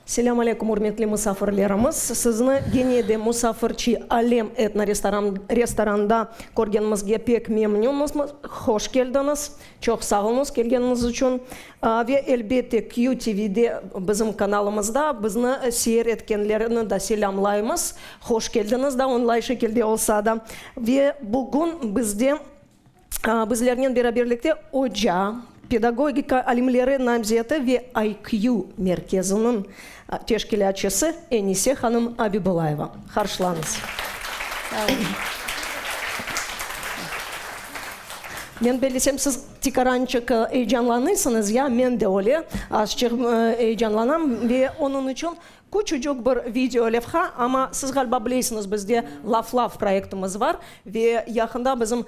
Selam aleyküm hürmetli misafirlerimiz. Sizni Genede Musafirchi Alem etno restoranda ko'rganimizga pek memnunmiz. Hoş geldiniz. Çok sağ olunuz kelganiniz uchun. Ve elbette QTV'de bizim kanalımızda bizni seyretkenlerini da selamlaymiz. Hoş geldiniz da onlay şekilde olsa da. Ve bugün bizlerden beraberlikte OJA Pedagogika alimleri namzeti ve IQ merkezinin teşkilatçısı Enise Hanım Abibulayeva. Karşılanız. Ben bilsem siz tikarançık heyecanlanırsınız ya, ben de öyle azıcık heyecanlanam ve onun için küçücük bir video levha ama siz galiba bilirsiniz bizde Laf projektimiz var ve yakında bizim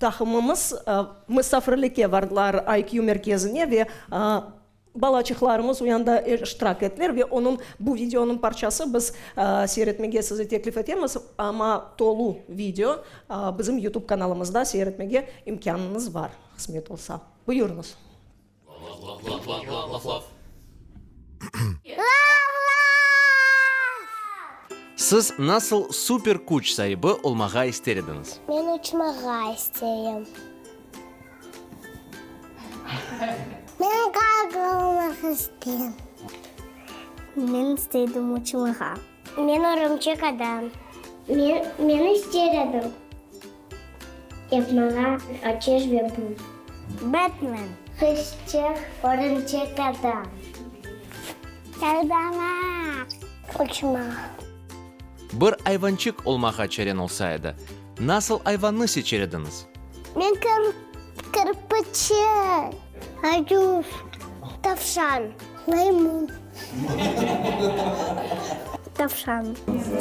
takımımız misafirlikке vardılar IQ merkezine ve balacıklarımız o yanda iştirak ettiler ve bu videonun parçası biz seyretmeye size teklif ederiz ama dolu video bizim YouTube kanalımızda seyretmeye imkanınız var. Kısmet olsa. Buyurunuz. Laf. Siz nasıl super kuch sahibi olmağa isterdiniz? Ben uçmağa isterim. Ben karga olmak isterim. Ben istedim uçmağa. Ben örümcek adam. Ben isterim. Yapmağa açış ve bu. Batman. Hışçı örümcek adam. Kaldama. Uçmağa. Bir ayvançık olmağa çaren olsaydı, nasıl ayvanı seçerdiniz? Ben kırpıcı, hacuf, tavşan, maymun, tavşan,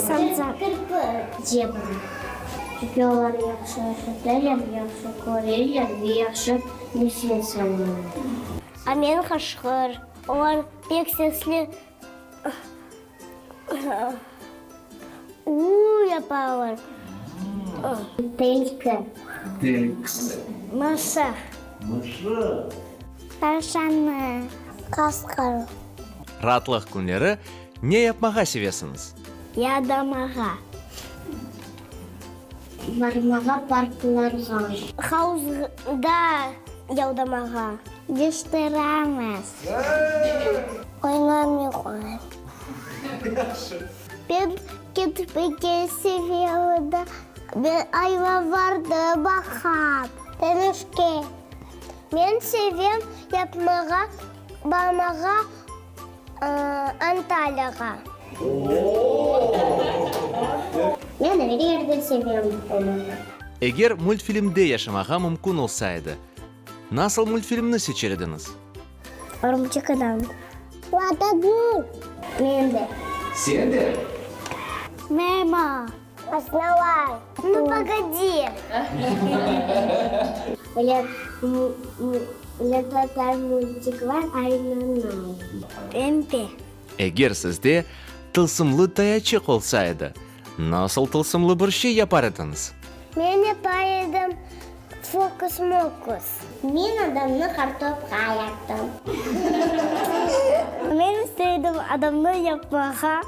sancak, kırpıcı. Çünkü onlar yaxşı şüpheler, yaxşı koreyler ve yaxşı nesil sanırlar. Amen kaşkır, onlar pek sesli yaparlar. Telka. Masa. Tavşanlı. Kaskar. Rahatlık günleri ne yapmağa seviyorsunuz? Yadamağa. Varmağa parklarga. Havuzda yadamağa. Düştüremez. Oynamıyor. Ben gitmeyi seviyorum da ben ayva vardı bakam. Denizki. Ben seviyorum yapmağa, bakmağa Antalya'ya. Ben de bir yerde seviyorum onu. Eğer multfilmde yaşamağa mümkün olsaydı, nasıl multfilmini seçerdiniz? Örümcek adam. Vadadur. Ben de. Sen de? Мама, основай. Ну погоди. Такой мультик var, aynen. Pembe. Eğer sizde tılsımlı dayaçık olsaydı, nasıl tılsımlı bir şey yapardınız? Ben yapardım fokus mokus. Ben adamını kartopka yaptım. Ben istedim adamını yapmağa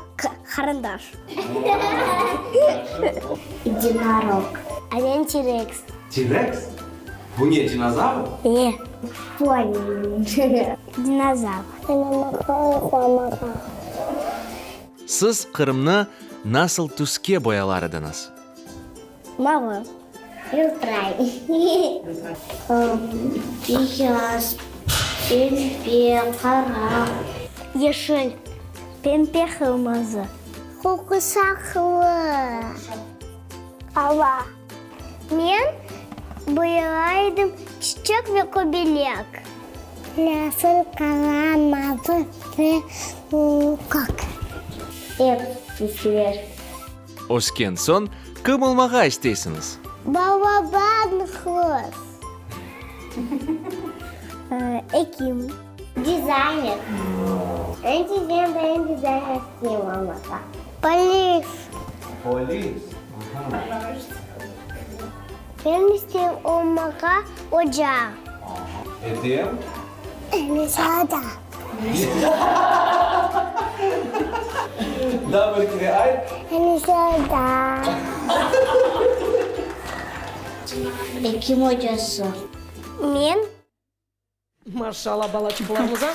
karandaş. Единорог. А я T-Rex. T-Rex? Bu ne, dinozavr? Не. Понял. Динозавр. Siz Kırım'ını nasıl tüske boyalardınız? Мама. Filtray. Beyaz, pembe, kara. Yeşil, pembe, kırmızı. Koku saklı. Hava. Ben boyaydım çiçek ve köpek. Nasıl kalamadı ve kok. Hepsiler. Osken son kim olmağa isteysiniz? Baba ben kız. Ekim. Dizayner. En dizayner istiyorum olmasa. Polis. Polis. Ben istiyorum olmaka ocağı. Edem? Mesada. Да, бір кіре айт. Анисада. Ким hocası? Мен. Машалла балачықларымыза.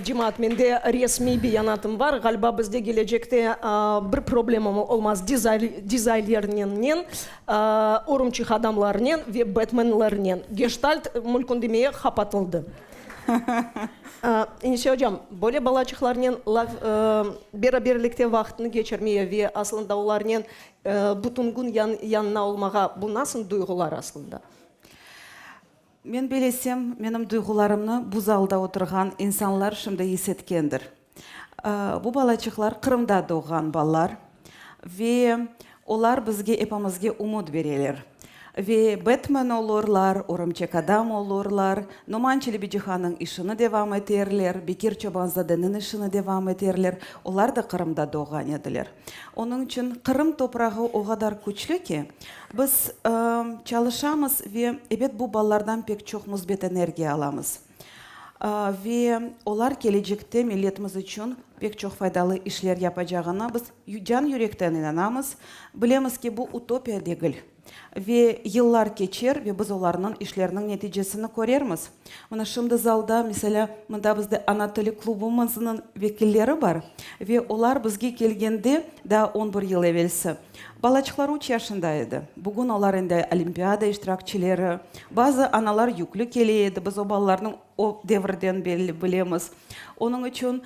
Жимат, менде ресми биянатым бар. Гальба бізде келечекте бір проблема олмаз дизайнерлерінен, орымчық адамларынан ве бэтменлерінен. Гештальт мүлкіндемeye хапатылды. Инесе hocam, böyle балачықларынан бері-берлікте вақтыны geçirmeye ve aslında оларынан бүтін күн янына олмаға бұл насың дұйғылар aslında? Мен белесем, менің дұйғыларымны бұл залда отырған инсанлар шымды есеткендір. Бұл балачықлар Қырымда doğған балалар, ve олар бізге епамызге умут берелер. Ve Batman olurlar, Örümcek Adam olurlar, Numan Çelebiçihan'ın işini devam ederler, Bekir Çobanzade'nin işini devam ederler. Onlar da Kırım'da doğan ediler. Onun için Kırım toprağı o kadar güçlü ki biz çalışamız ve evet bu ballardan pek çok müsbet enerji alamız. Ve onlar gelecekte milletimiz için pek çok faydalı işler yapacağına biz can yürekten inanamız. Bilemiz ki bu utopya değil. Ve yıllar geçer ve biz onların işlerinin neticesini görürüz. Mana şimdi zalda mesela mında bizde Anatoly klubumuzun vekilleri var ve onlar bizge gelgende da 11 yıl evvelsi. Balachıklar 3 yaşındaydı. Bugün onların da olimpiyada iştirakçıları, bazı analar yüklü keliydi. Biz o balların o devrden bilemiz. Onun için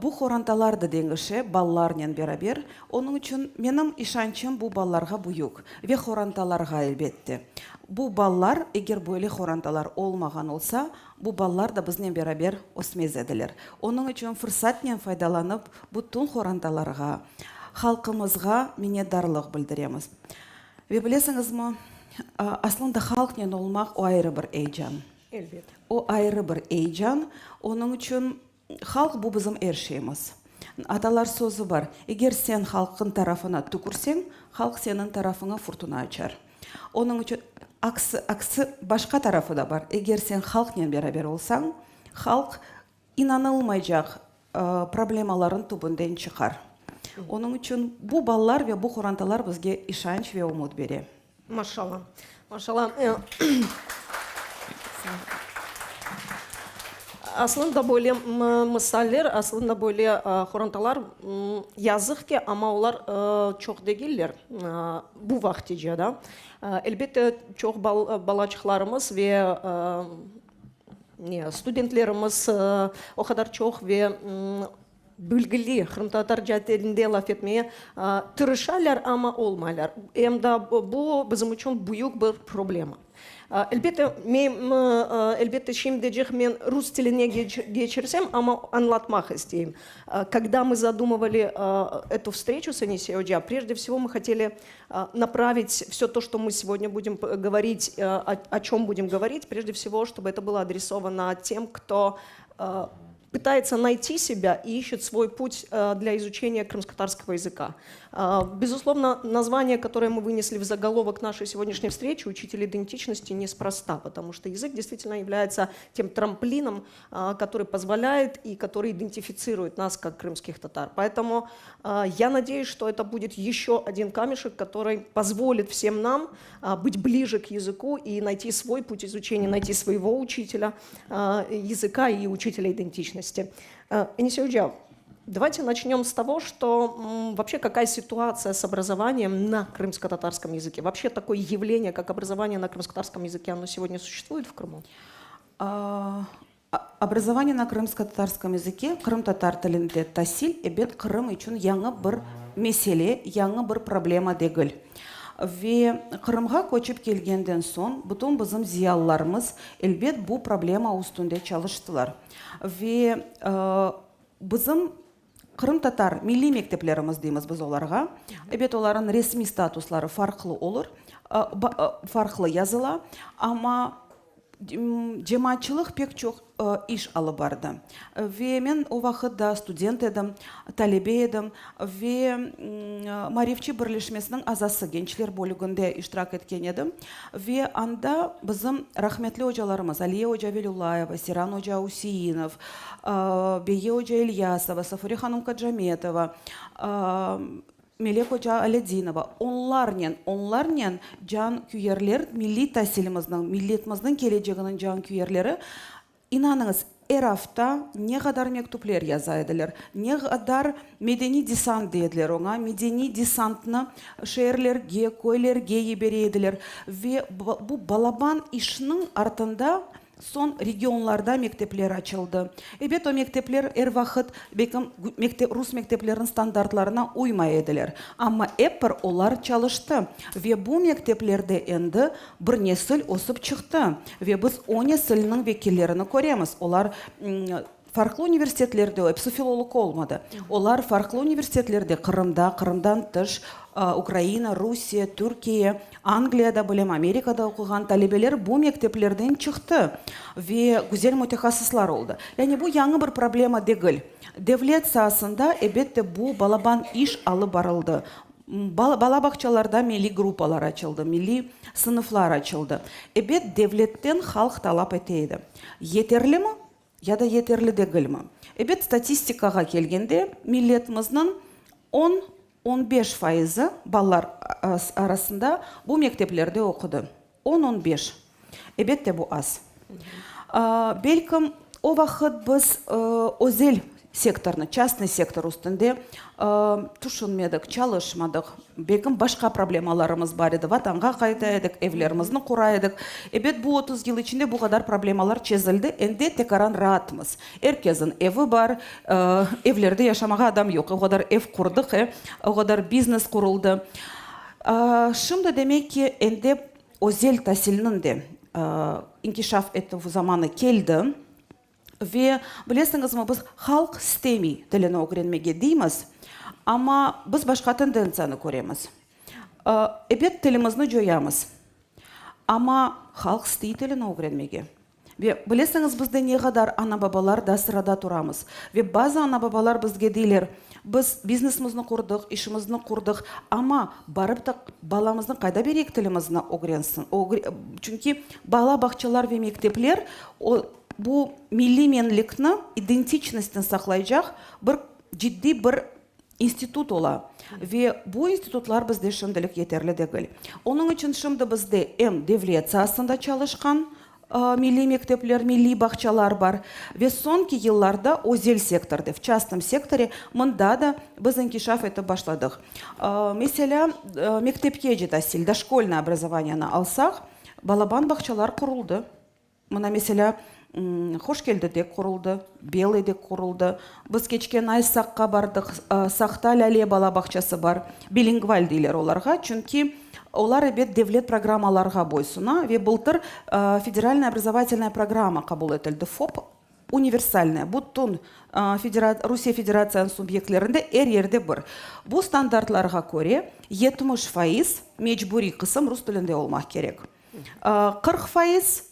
bu xorantalar da dengişe ballarla beraber. Onun için benim işancım bu ballarga buyuk ve xorantalarga elbette. Bu ballar eğer böyle xorantalar olmagan olsa bu ballar da bizle beraber osmez edilir. Onun için fırsatla faydalanıp bütün xorantalarga, halkımızga minnettarlık bildiremiz. Ve bilesiniz mi? Aslında halkla olmak o ayrı bir heyecan. Elbette. O ayrı bir heyecan. Onun için halk bu bizim her şeyimiz. Atalar sözü var. Eğer sen halkın tarafına tükürsen, halk senin tarafına fırtına açar. Onun için aksi başka tarafı da var. Eğer sen halkla beraber olsan, halk inanılmayacak problemaların tübünden çıkar. Onun için bu ballar ve bu xorantalar bizge işanç ve umut verir. Maşallah. Maşallah. Aslında böyle misaller, aslında böyle xorantalar yazık ki ama onlar çok değiller bu vaktice da. Elbette çok balacıklarımız ve studentlerimiz o kadar çok ve bilgili Xırım-Tatar cahilinde laf etmeye tırışarlar ama olmaylar. Hem de bu bizim için büyük bir problem. Elbette şimdicik ben Rus diline geçirsem ama anlatmak isteyeyim. Когда мы задумывали эту встречу с Анисией Hoca, прежде всего мы хотели направить все то, что мы сегодня будем говорить, о чем будем говорить, прежде всего, чтобы это было адресовано тем, кто пытается найти себя и ищет свой путь для изучения крымско-татарского языка. Безусловно, название, которое мы вынесли в заголовок нашей сегодняшней встречи, «Учитель идентичности», неспроста, потому что язык действительно является тем трамплином, который позволяет и который идентифицирует нас как крымских татар. Поэтому я надеюсь, что это будет еще один камешек, который позволит всем нам быть ближе к языку и найти свой путь изучения, найти своего учителя языка и учителя идентичности. Анисия Hoca, давайте начнем с того, что вообще какая ситуация с образованием на крымско-татарском языке. Вообще такое явление, как образование на крымско-татарском языке, оно сегодня существует в Крыму? Образование на крымско-татарском языке, Крым-татар тілінде тасил, эбет Крым үшін яңы бір меселе, яңы бір проблема дегіл. Ve Kırım'a koçup gelgenden son bütün bizim ziyallarımız elbet bu problema üstünde çalıştılar. Ve bizim Kırım Tatar milli mekteplerimiz deyimiz biz olarga. Evet onların resmi statusları farklı olur, farklı yazıla ama жематчылык пек чок иш алып барды. Ве мен о вакытта студент едім, талебе едім, ве Марифчи бірлешмесінің азасы генчлер бөлігінде иштирак еткен едім. Ве анда bizim рахметлі ожаларымыз Алия Ожа Велюлаева, Сиран Ожа Усиинов, Бее Ожа Ильясова, Сафури ханым Каджаметова, Мелек Ожа Алединова, онларнен жан күйерлер, милли тәсіліміздің, миллетіміздің келечегінің жан күйерлері, инаныңыз, әр hafta не қадар мектуплер яза еділер, не қадар медени десант дейділер, оңа медени десантны шәрлерге, көйлерге ебере еділер. Ве бұл балабан ішінің артында son регионларда мектеплер açıldı. Ebet o mekteplер er vaqt bekim Rus mekteplerin standartlarına uymay ediler. Ama epper olar çalıştı. Ve bu mekteplerde endi bir nesil osып çıktı. Ve biz o nesilinin vekillerini göremiz. Olar farklı üniversitelerde hepsi filolog olmadı. Olar farklı üniversitelerde Kırım'dan dış Ukrayna, Rusya, Türkiye, Angliyada bilem Amerika'da okugan talebeler bu mekteplerden çıktı ve güzel mütehassıslar oldu. Yani bu yanı bir problema değil. Devlet sahasında elbette bu balaban iş alıp barıldı. Balabakçalarda milli gruplar açıldı, milli sınıflar açıldı. Evet devletten halk talep eteydi. Yeterli mi? Ya da yeterli değil mi? Evet statistikaga gelgende milletimizin 10-15% ballar arasında bu mekteplerde okudu. 10-15. Elbette bu az. Belki o vakit biz özel sektorunu, частный sektor üstünde düşünmedik, çalışmadık. Belki başka problemalarımız var idi. Vatanға kaytaydık, evlerimizni kuraydık. Evet bu 30 yıl içinde bu kadar problemalar çözüldü. Ende tekaran rahatımız. Herkesin evi var, evlerde yaşamağa adam yok. O kadar ev kurduk, o kadar biznes kuruldu. Şimdi demek ki ende özel tahsilinin de inkişaf ettiği zamanı geldi. Ve bilesiniz mi biz halk sistemi dilini öğrenmeye deymiz. Ama biz başka tendensiyanı göremiz. Evet dilimizni joyamiz. Ama halk sistemi dilini öğrenmeye. Ve bilesiniz bizde ne kadar ana babalar da sırada turamız. Ve bazı ana babalar bizge deyler, biz biznesimizni kurduk, işimizni kurduk, ama barıp da balamızın kayda berek dilimizni öğrensin. Çünkü bala bahçalar ve mektepler bu milli menlikni identiçnostini saqlayacaq bir ciddi bir institut ola. Ve bu institutlar bizde şimdilik yeterli değil. Onun için şimdi bizde hem devlet sahasında çalışkan milli mektepler, milli bahçalar var. Ve sonki yıllarda özel sektörde, в частном секторе, mında da biz inkişaf etip başladık. Mesela mektepke tahsil, дошкольное образованияны alsak, balaban bahçalar kuruldu. Mına mesela Hoşkel'de kuruldu, Bel'de kuruldu. Biz geçken Aysak'a bardık, Sakta Lale bala bahçesi var. Bilingval deyler olarga, çünkü onlar evet devlet programmalarga boysuna ve былтыр федеральная образовательная программа kabul etildi. FOP universalная. Bütün Rusya Federasyonu subyektlerinde her yerde bir. Bu standartlarga göre 70% mecburi kısım Rus dilinde olmak gerek. 40%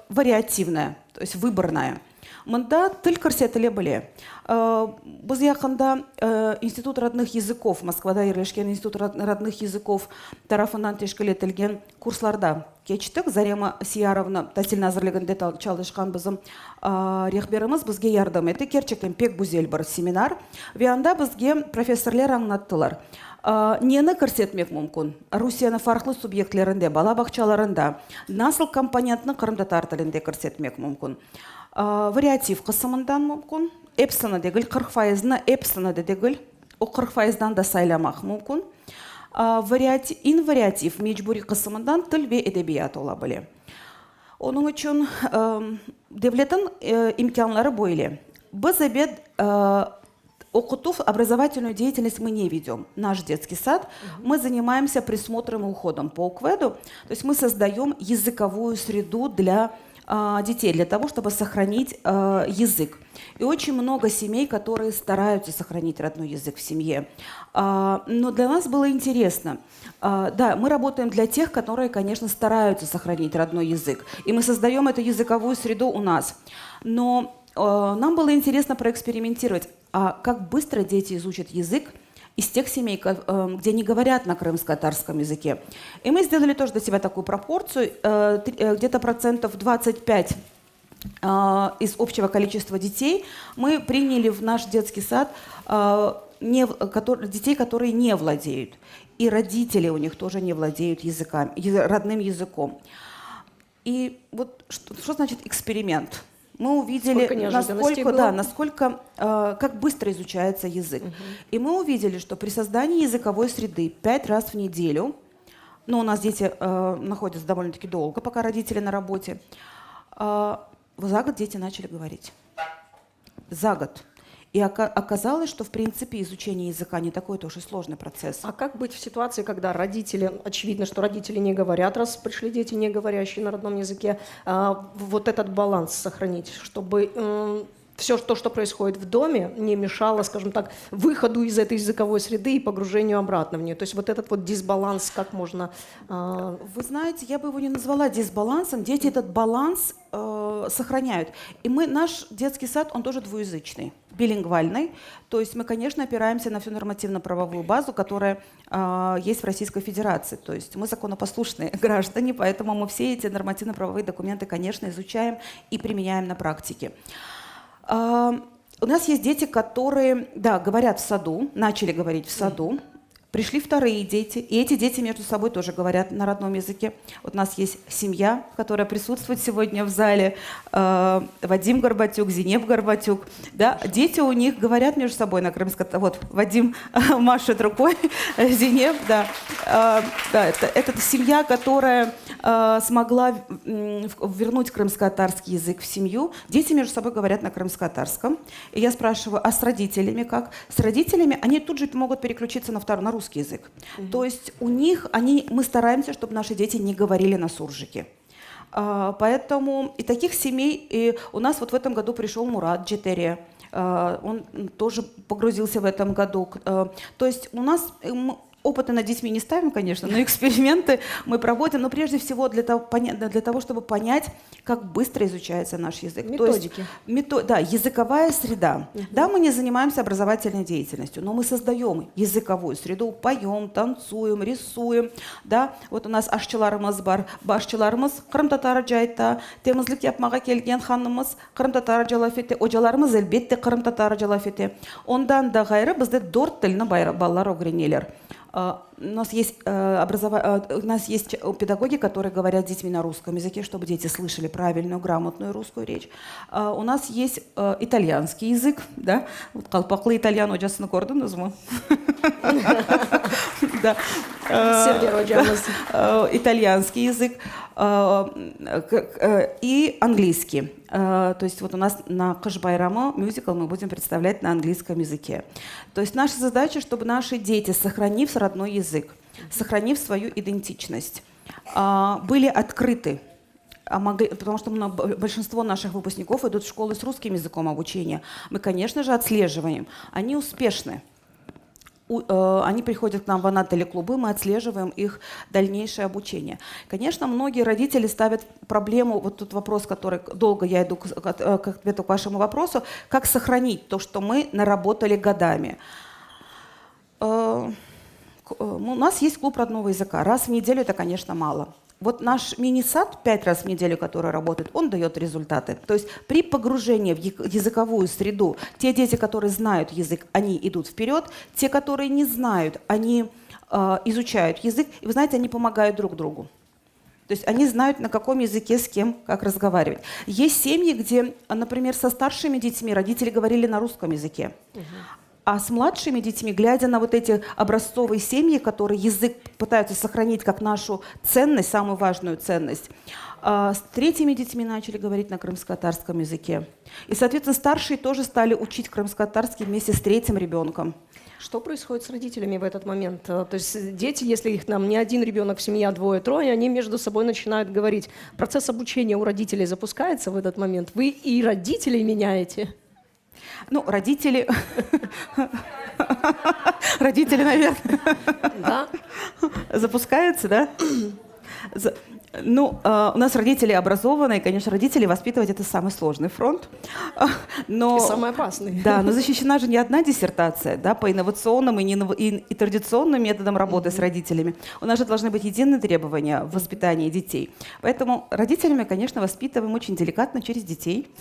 вариативная, то есть выборная. Мында тіл көрсетіле біле. Біз яқында Институт родных языков, Москвада ерлешкен Институт родных языков тарапынан тешкіл етілген курсларда кечтік. Зарема Сияровна тәсіл әзірлігінде çalışқан біздің рехберіміз бізге ярдым еті. Керчектен пек бұзел бір семинар. Ve анда бізге профессорлер аңлаттылар. Нені көрсетмек мүмкін? Русияны farklı subyektlerinde, bala bahçalarında nasıl компонентні қырымдатар тілінде көрсетмек мүмкін? Вариатив қысымындан мүмкін, эпсіні дегіл, 40%-ны эпсіні дегіл, о 40%-дан да сайламақ мүмкін. Инвариатив мecburi қысымындан тіл ве edebiyat ола біле. Onun için devletin imkanları böyle. Biz ebed образовательную деятельность мы не ведем. Наш детский сад. Мы занимаемся присмотром и уходом по УКВЭДу. То есть мы создаем языковую среду для детей для того, чтобы сохранить язык. И очень много семей, которые стараются сохранить родной язык в семье. Но для нас было интересно. Да, мы работаем для тех, которые, конечно, стараются сохранить родной язык. И мы создаем эту языковую среду у нас. Но нам было интересно проэкспериментировать, как быстро дети изучат язык из тех семей, где не говорят на крымско-татарском языке. И мы сделали тоже для себя такую пропорцию, где-то 25% из общего количества детей мы приняли в наш детский сад детей, которые не владеют. И родители у них тоже не владеют родным языком. И вот что значит эксперимент? Мы увидели, насколько как быстро изучается язык. И мы увидели, что при создании языковой среды 5 раз в неделю, но у нас дети находятся довольно-таки долго, пока родители на работе, за год дети начали говорить. За год. И оказалось, что, в принципе, изучение языка не такой тоже сложный процесс. А как быть в ситуации, когда родители, очевидно, что родители не говорят, раз пришли дети, не говорящие на родном языке, вот этот баланс сохранить, чтобы все то, что происходит в доме, не мешало, скажем так, выходу из этой языковой среды и погружению обратно в нее. То есть вот этот вот дисбаланс, как можно... Вы знаете, я бы его не назвала дисбалансом. Дети этот баланс сохраняют. И наш детский сад, он тоже двуязычный, билингвальный. То есть мы, конечно, опираемся на всю нормативно-правовую базу, которая есть в Российской Федерации. То есть мы законопослушные граждане, поэтому мы все эти нормативно-правовые документы, конечно, изучаем и применяем на практике. У нас есть дети, которые, да, говорят в саду, начали говорить в саду. Пришли вторые дети, и эти дети между собой тоже говорят на родном языке. Вот у нас есть семья, которая присутствует сегодня в зале. Вадим Горбатюк, Зинеп Горбатюк. Да, дети у них говорят между собой на крымском. Вот Вадим машет рукой, Зинеп, да. Это семья, которая смогла вернуть крымско-татарский язык в семью. Дети между собой говорят на крымско-татарском. И я спрашиваю, а с родителями как? С родителями они тут же могут переключиться на русский язык. То есть у них, мы стараемся, чтобы наши дети не говорили на суржике. Поэтому и таких семей, и у нас вот в этом году пришел Мурат Джетере, он тоже погрузился в этом году. То есть у нас... Опыты над детьми не ставим, конечно, но эксперименты мы проводим, но прежде всего для того, чтобы понять, как быстро изучается наш язык. Методики. Да, языковая среда. Да, мы не занимаемся образовательной деятельностью, но мы создаем языковую среду, поем, танцуем, рисуем. Да? Вот у нас ашчыларымыз бар, башчыларымыз Кырым-татары жайта, темізлік yapmağa келген ханымыз Кырым-татары жалап ете, ожаларымыз әлбетте Кырым-татары жалап ете. Ондан да гайры бізде 4 тілні балалар öğrenелер. У нас есть педагоги, которые говорят с детьми на русском языке, чтобы дети слышали правильную, грамотную русскую речь. У нас есть итальянский язык, да? Вот қалпақлы итальян hocasını көрдіңіз ме? Да. Итальянский язык и английский. То есть вот у нас на Кыш байрамы мюзикл мы будем представлять на английском языке. То есть наша задача, чтобы наши дети, сохранив родной язык, сохранив свою идентичность, были открыты. Потому что большинство наших выпускников идут в школы с русским языком обучения. Мы, конечно же, отслеживаем. Они успешны. Они приходят к нам в Анатолий-клубы, мы отслеживаем их дальнейшее обучение. Конечно, многие родители ставят проблему, вот тут вопрос, который долго я иду к ответу к вашему вопросу, как сохранить то, что мы наработали годами. У нас есть клуб родного языка. Раз в неделю это, конечно, мало. Вот наш мини-сад 5 раз в неделю, который работает, он дает результаты. То есть при погружении в языковую среду, те дети, которые знают язык, они идут вперед, те, которые не знают, они изучают язык, и вы знаете, они помогают друг другу. То есть они знают, на каком языке с кем, как разговаривать. Есть семьи, где, например, со старшими детьми родители говорили на русском языке. А с младшими детьми, глядя на вот эти образцовые семьи, которые язык пытаются сохранить как нашу ценность, самую важную ценность, С третьими детьми начали говорить на крымско-татарском языке. И, соответственно, старшие тоже стали учить крымско-татарский вместе с третьим ребенком. Что происходит с родителями в этот момент? То есть дети, если их там не один ребенок в семье, а двое-трое, они между собой начинают говорить. Процесс обучения у родителей запускается в этот момент. Вы и родителей меняете? Ну, родители... Родители, наверное. Да. Запускаются, да? Ну, у нас родители образованные, конечно, родители воспитывать — это самый сложный фронт. Но, И самый опасный. Да, но защищена же не одна диссертация, да, по инновационным и традиционным методам работы с родителями. У нас же должны быть единые требования в воспитании детей. Поэтому родителями, конечно, воспитываем очень деликатно через детей.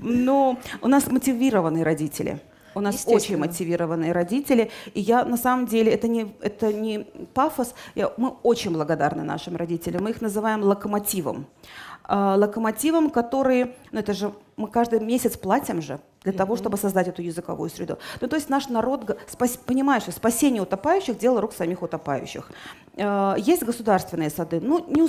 Но у нас мотивированные родители. У нас очень мотивированные родители, и я на самом деле, это не пафос, мы очень благодарны нашим родителям, мы их называем локомотивом. Локомотивом, который, ну это же мы каждый месяц платим же для того, чтобы создать эту языковую среду. Ну то есть наш народ, понимаешь, спасение утопающих — дело рук самих утопающих. Есть государственные сады, ну не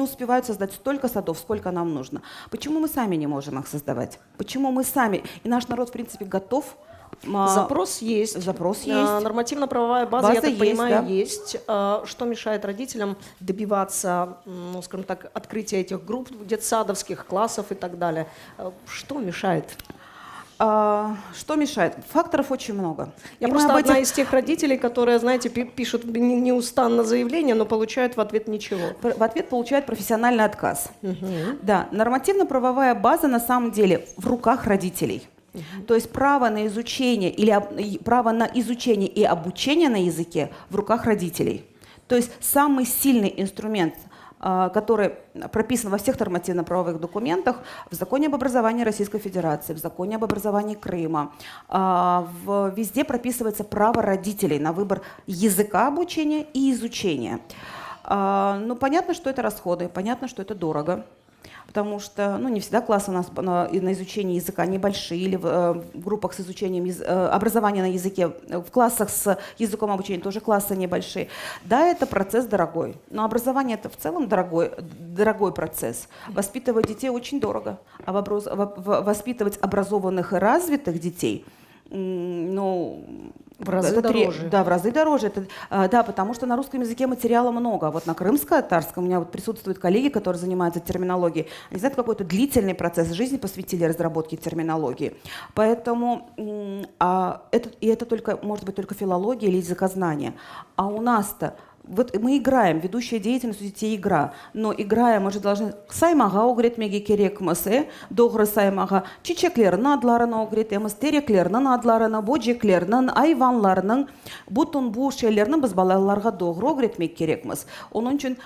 успевают создать столько садов, сколько нам нужно. Почему мы сами не можем их создавать? Почему мы сами? И наш народ, в принципе, готов. Запрос есть. Запрос есть. Нормативно-правовая база, я так есть, понимаю, да. есть. Что мешает родителям добиваться, ну, скажем так, открытия этих групп детсадовских, классов и так далее? Что мешает? Что мешает? Факторов очень много. Я просто одна из тех родителей, которые, знаете, пишут неустанно заявление, но получают в ответ ничего. В ответ получают профессиональный отказ. Да, нормативно-правовая база на самом деле в руках родителей. То есть право на изучение право на изучение и обучение на языке в руках родителей. То есть самый сильный инструмент, который прописан во всех нормативно-правовых документах, в Законе об образовании Российской Федерации, в Законе об образовании Крыма, везде прописывается право родителей на выбор языка обучения и изучения. Ну, понятно, что это расходы, понятно, что это дорого. Потому что не всегда классы у нас на изучение языка небольшие, или в группах с изучением образования на языке, в классах с языком обучения тоже классы небольшие. Да, это процесс дорогой, но образование — это в целом дорогой процесс. Воспитывать детей очень дорого, а воспитывать образованных и развитых детей, в разы дороже. Да, в разы дороже. Да, потому что на русском языке материала много. Вот на крымско-татарском у меня вот присутствуют коллеги, которые занимаются терминологией. Они знают, какой-то длительный процесс жизни посвятили разработке терминологии. Поэтому это только, может быть, только филология или языкознание. А у нас-то вот мы играем, ведущая деятельность у детей — игра, но играя мы же должны саймага угретмеге керекмесе, догры саймага, чичеклерны адларына угретеміз, тереклернің адларына, боджеклернің, айванларының, бутун бу шейлерні біз балаларға догры угретмек керекміз. Оның үшін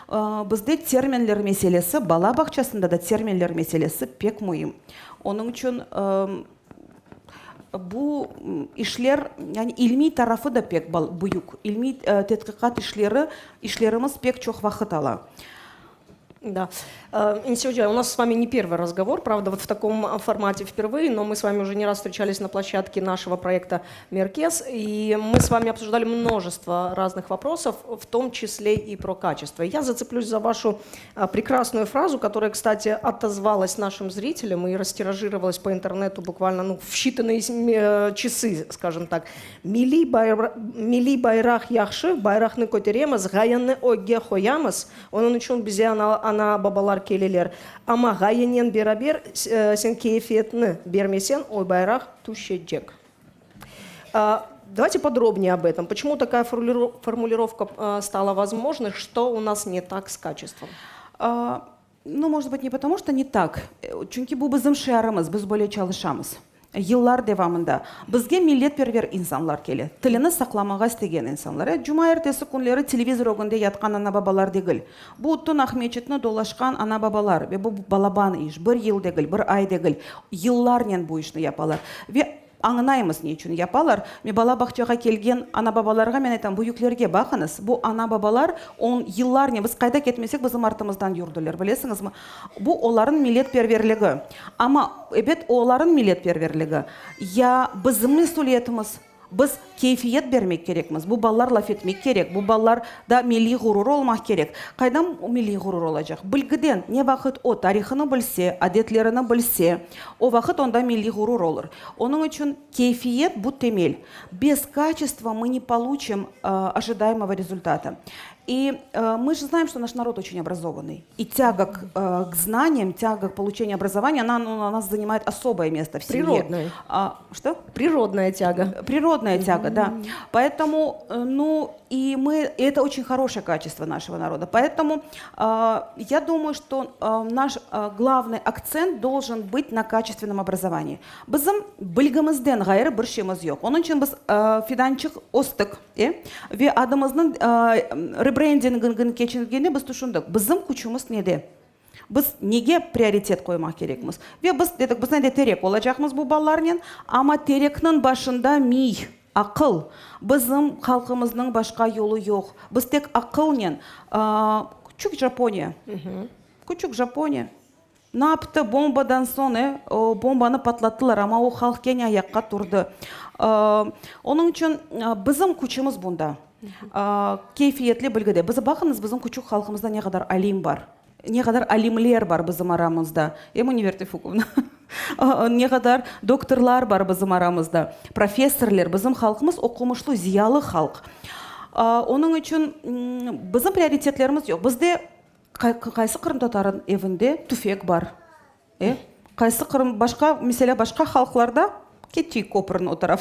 бізде терминлер меселесі, бала бақшасында да терминлер меселесі пек мұйым. Оның үшін bu işler, yani ilmi tarafı da pek büyük. İlmi tetkikat işlerimiz pek çok vakit alır. Да. Инсюджа, у нас с вами не первый разговор, правда, вот в таком формате впервые, но мы с вами уже не раз встречались на площадке нашего проекта «Меркес», и мы с вами обсуждали множество разных вопросов, в том числе и про качество. Я зацеплюсь за вашу прекрасную фразу, которая, кстати, отозвалась нашим зрителям и растиражировалась по интернету буквально в считанные часы, скажем так. «Мили байрах яхши, байрахны котеремас, гаянны оге хоямас». Он учен безе ана бабалар келелер. Ама гаянен берабер сен кейфетны бермесен ой байрах тушеджек. Давайте подробнее об этом. Почему такая формулировка стала возможной? Что у нас не так с качеством? Может быть, не потому, что не так. Чунки бу bizim шиарымыз, biz более çalışamыз. Yıllar devamında bizge milletperver insanlar keldi. Tilini saqlamağa istegen insanlar. Cuma ertesi kunları televizor önünde yatkan ana babalar değil. Bu tun Ahmetçitni dolaşkan ana babalar ve bu balaban iş. Bir yıl değil, bir ay değil. Yıllarla bu işini yaparlar. Ve аңынаймыз не үшін япалар. Мен бала бақчаға келген ана бабаларға мен айтам, бұл yüklерге бақыңыз. Бұл ана бабалар, он yıllar не, біз қайда кетмесек, біздің артымыздан жүрділер, білесіңіз ме? Бұл оларын милletperverligi. Ама, оларын милletperverligi. Я біздің мәсулиетіміз, Біз кейфиет бермек керекміз. Бұл балалар лаф етмек керек. Бұл балалар да милли ғурур олмақ керек. Қайдан милли ғурур олacak? Білгіден не вақыт о тарихыны білсе, әдетлеріні білсе, о вақыт онда милли ғурур olur. Оның үшін кейфиет бұл темел. Без качества мы не получим ожидаемого результата. И мы же знаем, что наш народ очень образованный. И тяга к знаниям, тяга к получению образования, она у нас занимает особое место в семье. Природная. Что? Природная тяга. Природная тяга, да. Поэтому, и это очень хорошее качество нашего народа. Поэтому я думаю, что наш главный акцент должен быть на качественном образовании. Bizim bilgimizden gayrı bir şeyimiz yok. Onun için biz fidançık ostık ve adımızın ребрендингін кечіргенде біз тұшындық. Біздің күшіміз неде? Біз неге приоритет қоймақ керекміз? Біз дедік, біз неде терек олacakмыз бұл балалармен, ама терекнің башында ми, ақыл. Біздің халқымыздың башқа yolu жоқ. Біз тек ақылнен. Küçük Japonya. Küçük Japonya. Ne yaptı? Bombadan sonra bombanı patlattılar ama o halk gene ayakta durdu. Onun için bizim күшіміз бұнда. Кейфиетлі білгіде. Біз бақыңыз, біздің күшік халқымызда не қадар алим бар. Не қадар алимлер бар біздің арамызда. Емуневерті Фуковна. Не қадар докторлар бар біздің арамызда. Профессорлер. Біздің халқымыз оқымышлы, зиялы халық. Оның үшін біздің приоритетлеріміз жоқ. Бізде қайсы қырым татарын евінде түфек бар. Қайсы қырым башқа халықларда кетчей көпірін отырап.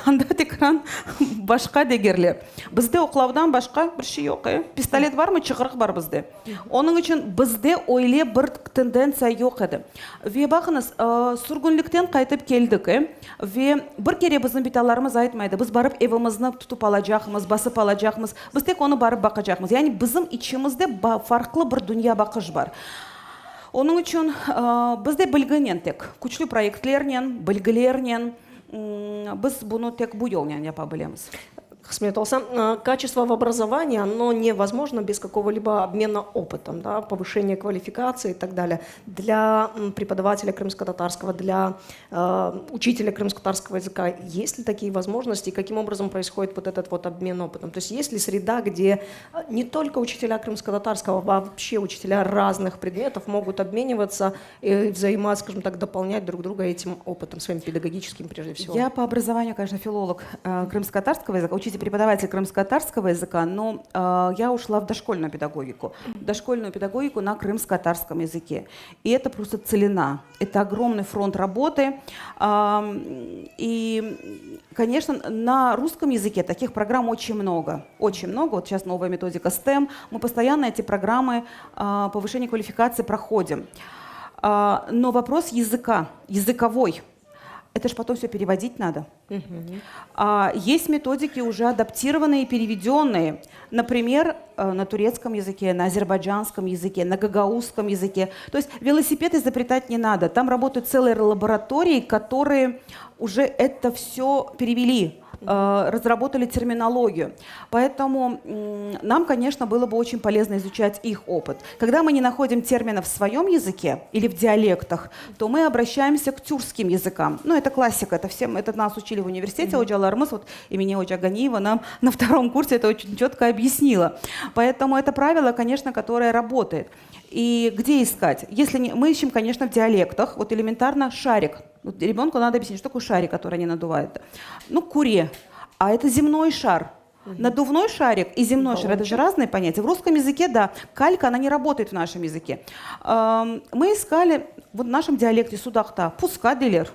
Анда текран башқа дегерлер. Бізде оқылаудан башқа бір шей жоқ. Пистолет бар ма? Чығырық бар бізде. Оның үшін бізде ойле бір тенденция жоқ еді. Ве бақыңыз, сүргінліктен қайтып келдік. Ве бір кере біздің биталарымыз айтмайды. Біз барып евімізні тұтып алacakмыз, басып алacakмыз. Біз тек оны барып бақыжақмыз. Яғни біздің ішімізде фарқлы бір дүния бақыш бар. Оның үшін бізде білгінен тек, күчлі проектлерінен, білгілерінен, біз бұны тек бұл жолмен япа білеміз. Хисмет Олсан, качество в образовании, оно невозможно без какого-либо обмена опытом, да, повышения квалификации и так далее. Для преподавателя крымско-татарского, для учителя крымско-татарского языка есть ли такие возможности, и каким образом происходит вот этот вот обмен опытом? То есть есть ли среда, где не только учителя крымско-татарского, а вообще учителя разных предметов могут обмениваться и скажем так, дополнять друг друга этим опытом, своим педагогическим прежде всего? Я по образованию, конечно, филолог крымско-татарского языка, преподаватель крымско-татарского языка, но я ушла в дошкольную педагогику на крымско-татарском языке. И это просто целина, это огромный фронт работы. И, конечно, на русском языке таких программ очень много. Вот сейчас новая методика STEM. Мы постоянно эти программы повышения квалификации проходим. Но вопрос языка, языковой, это же потом все переводить надо. Есть методики уже адаптированные и переведенные. Например, на турецком языке, на азербайджанском языке, на гагаузском языке. То есть велосипед изобретать не надо. Там работают целые лаборатории, которые уже это все перевели, разработали терминологию. Поэтому нам, конечно, было бы очень полезно изучать их опыт. Когда мы не находим терминов в своем языке или в диалектах, то мы обращаемся к тюркским языкам. Ну, это классика, это нас учили в университете, Оджалармыс, вот имени Оджа Ганиева нам на втором курсе это очень четко объяснила. Поэтому это правило, конечно, которое работает. И где искать? Если мы ищем, конечно, в диалектах, вот элементарно шарик. Вот ребенку надо объяснить, что такое шарик, который они надувают. Ну, куре. А это земной шар. Надувной шарик и земной шар – это же разные понятия. В русском языке, да, калька, она не работает в нашем языке. Мы искали вот в нашем диалекте судақта пускадилер.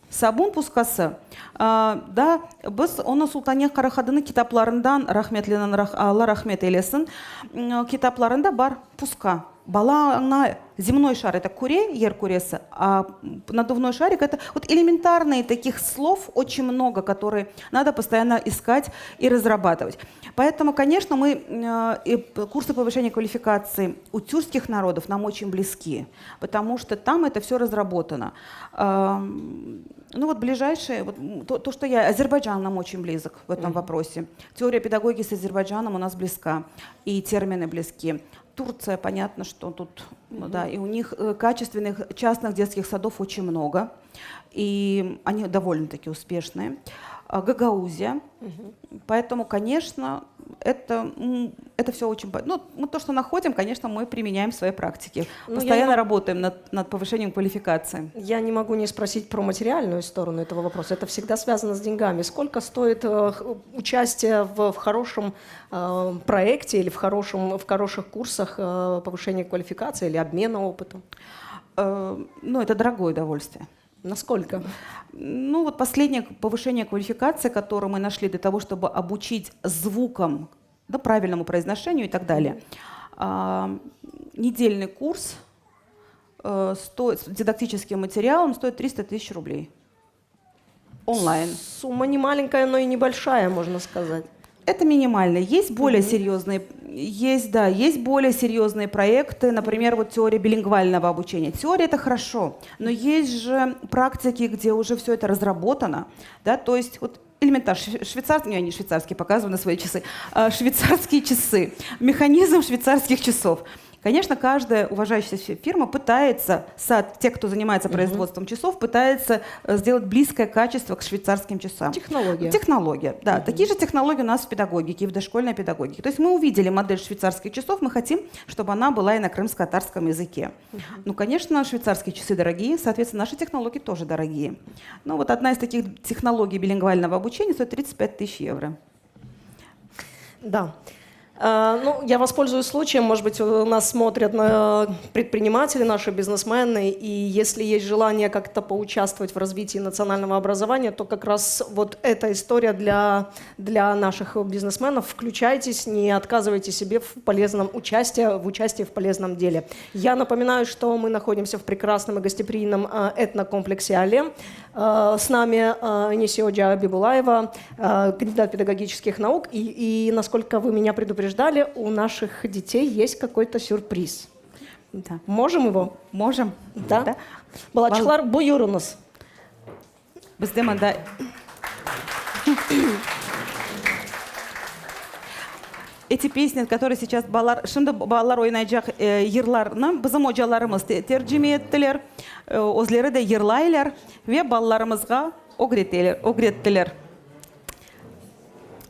Сабун пускасы. Да, біз оны Сұлтанияқ Қарахадының китапларындан, Алла рахмет елесін, китапларында бар пуска. Бала аңна земной шар – это куре, ер куресі, а надувной шарик – это вот элементарные таких слов очень много, которые надо постоянно искать и разрабатывать. Поэтому, конечно, курсы повышения квалификации у тюркских народов нам очень близки, потому что там это все разработано. Ну вот ближайшее, вот то, что Азербайджан нам очень близок в этом вопросе. Теория педагогики с Азербайджаном у нас близка, и термины близки. Турция, понятно, что тут, да, и у них качественных частных детских садов очень много, и они довольно-таки успешные. Гагаузия. Поэтому, конечно, это все очень... Ну, мы то, что находим, конечно, мы применяем в своей практике. Ну, Постоянно работаем над повышением квалификации. Я не могу не спросить про материальную сторону этого вопроса. Это всегда связано с деньгами. Сколько стоит участие в хорошем проекте или в хороших курсах повышения квалификации или обмена опытом? Ну, это дорогое удовольствие. Насколько? Ну, вот последнее повышение квалификации, которое мы нашли для того, чтобы обучить звукам, да, правильному произношению и так далее. Недельный курс с дидактическим материалом стоит 300 тысяч рублей. Онлайн. Сумма не маленькая, но и небольшая, можно сказать. Это минимально. Есть более серьезные, есть более серьезные проекты, например, вот теория билингвального обучения. Теория — это хорошо, но есть же практики, где уже все это разработано, да, то есть вот элементарно, не швейцарские, показываю на свои часы, швейцарские часы, механизм швейцарских часов. Конечно, каждая уважающаяся фирма пытается, те, кто занимается производством часов, пытается сделать близкое качество к швейцарским часам. Технология. Технология, да. Такие же технологии у нас в педагогике, и в дошкольной педагогике. То есть мы увидели модель швейцарских часов, мы хотим, чтобы она была и на крымско-татарском языке. Ну, конечно, швейцарские часы дорогие, соответственно, наши технологии тоже дорогие. Но вот одна из таких технологий билингвального обучения стоит 35 тысяч евро. Да. Ну, я воспользуюсь случаем, может быть, нас смотрят предприниматели, наши бизнесмены, и если есть желание как-то поучаствовать в развитии национального образования, то как раз вот эта история для наших бизнесменов. Включайтесь, не отказывайте себе в участии в полезном деле. Я напоминаю, что мы находимся в прекрасном и гостеприимном этнокомплексе «Алем». С нами Несиоджа Бибулаева, кандидат педагогических наук, и насколько вы меня предупреждали, у наших детей есть какой-то сюрприз. Да. Можем его? Можем. Да. Да. Балачхлар буйурунuz. Бізде мында эти песни, которые сейчас шынды балалар ойнайжақ ерларны біздің ожаларымыз терджиме еттілер, өзлері де ерлайлар, ве балаларымызға огреттілер.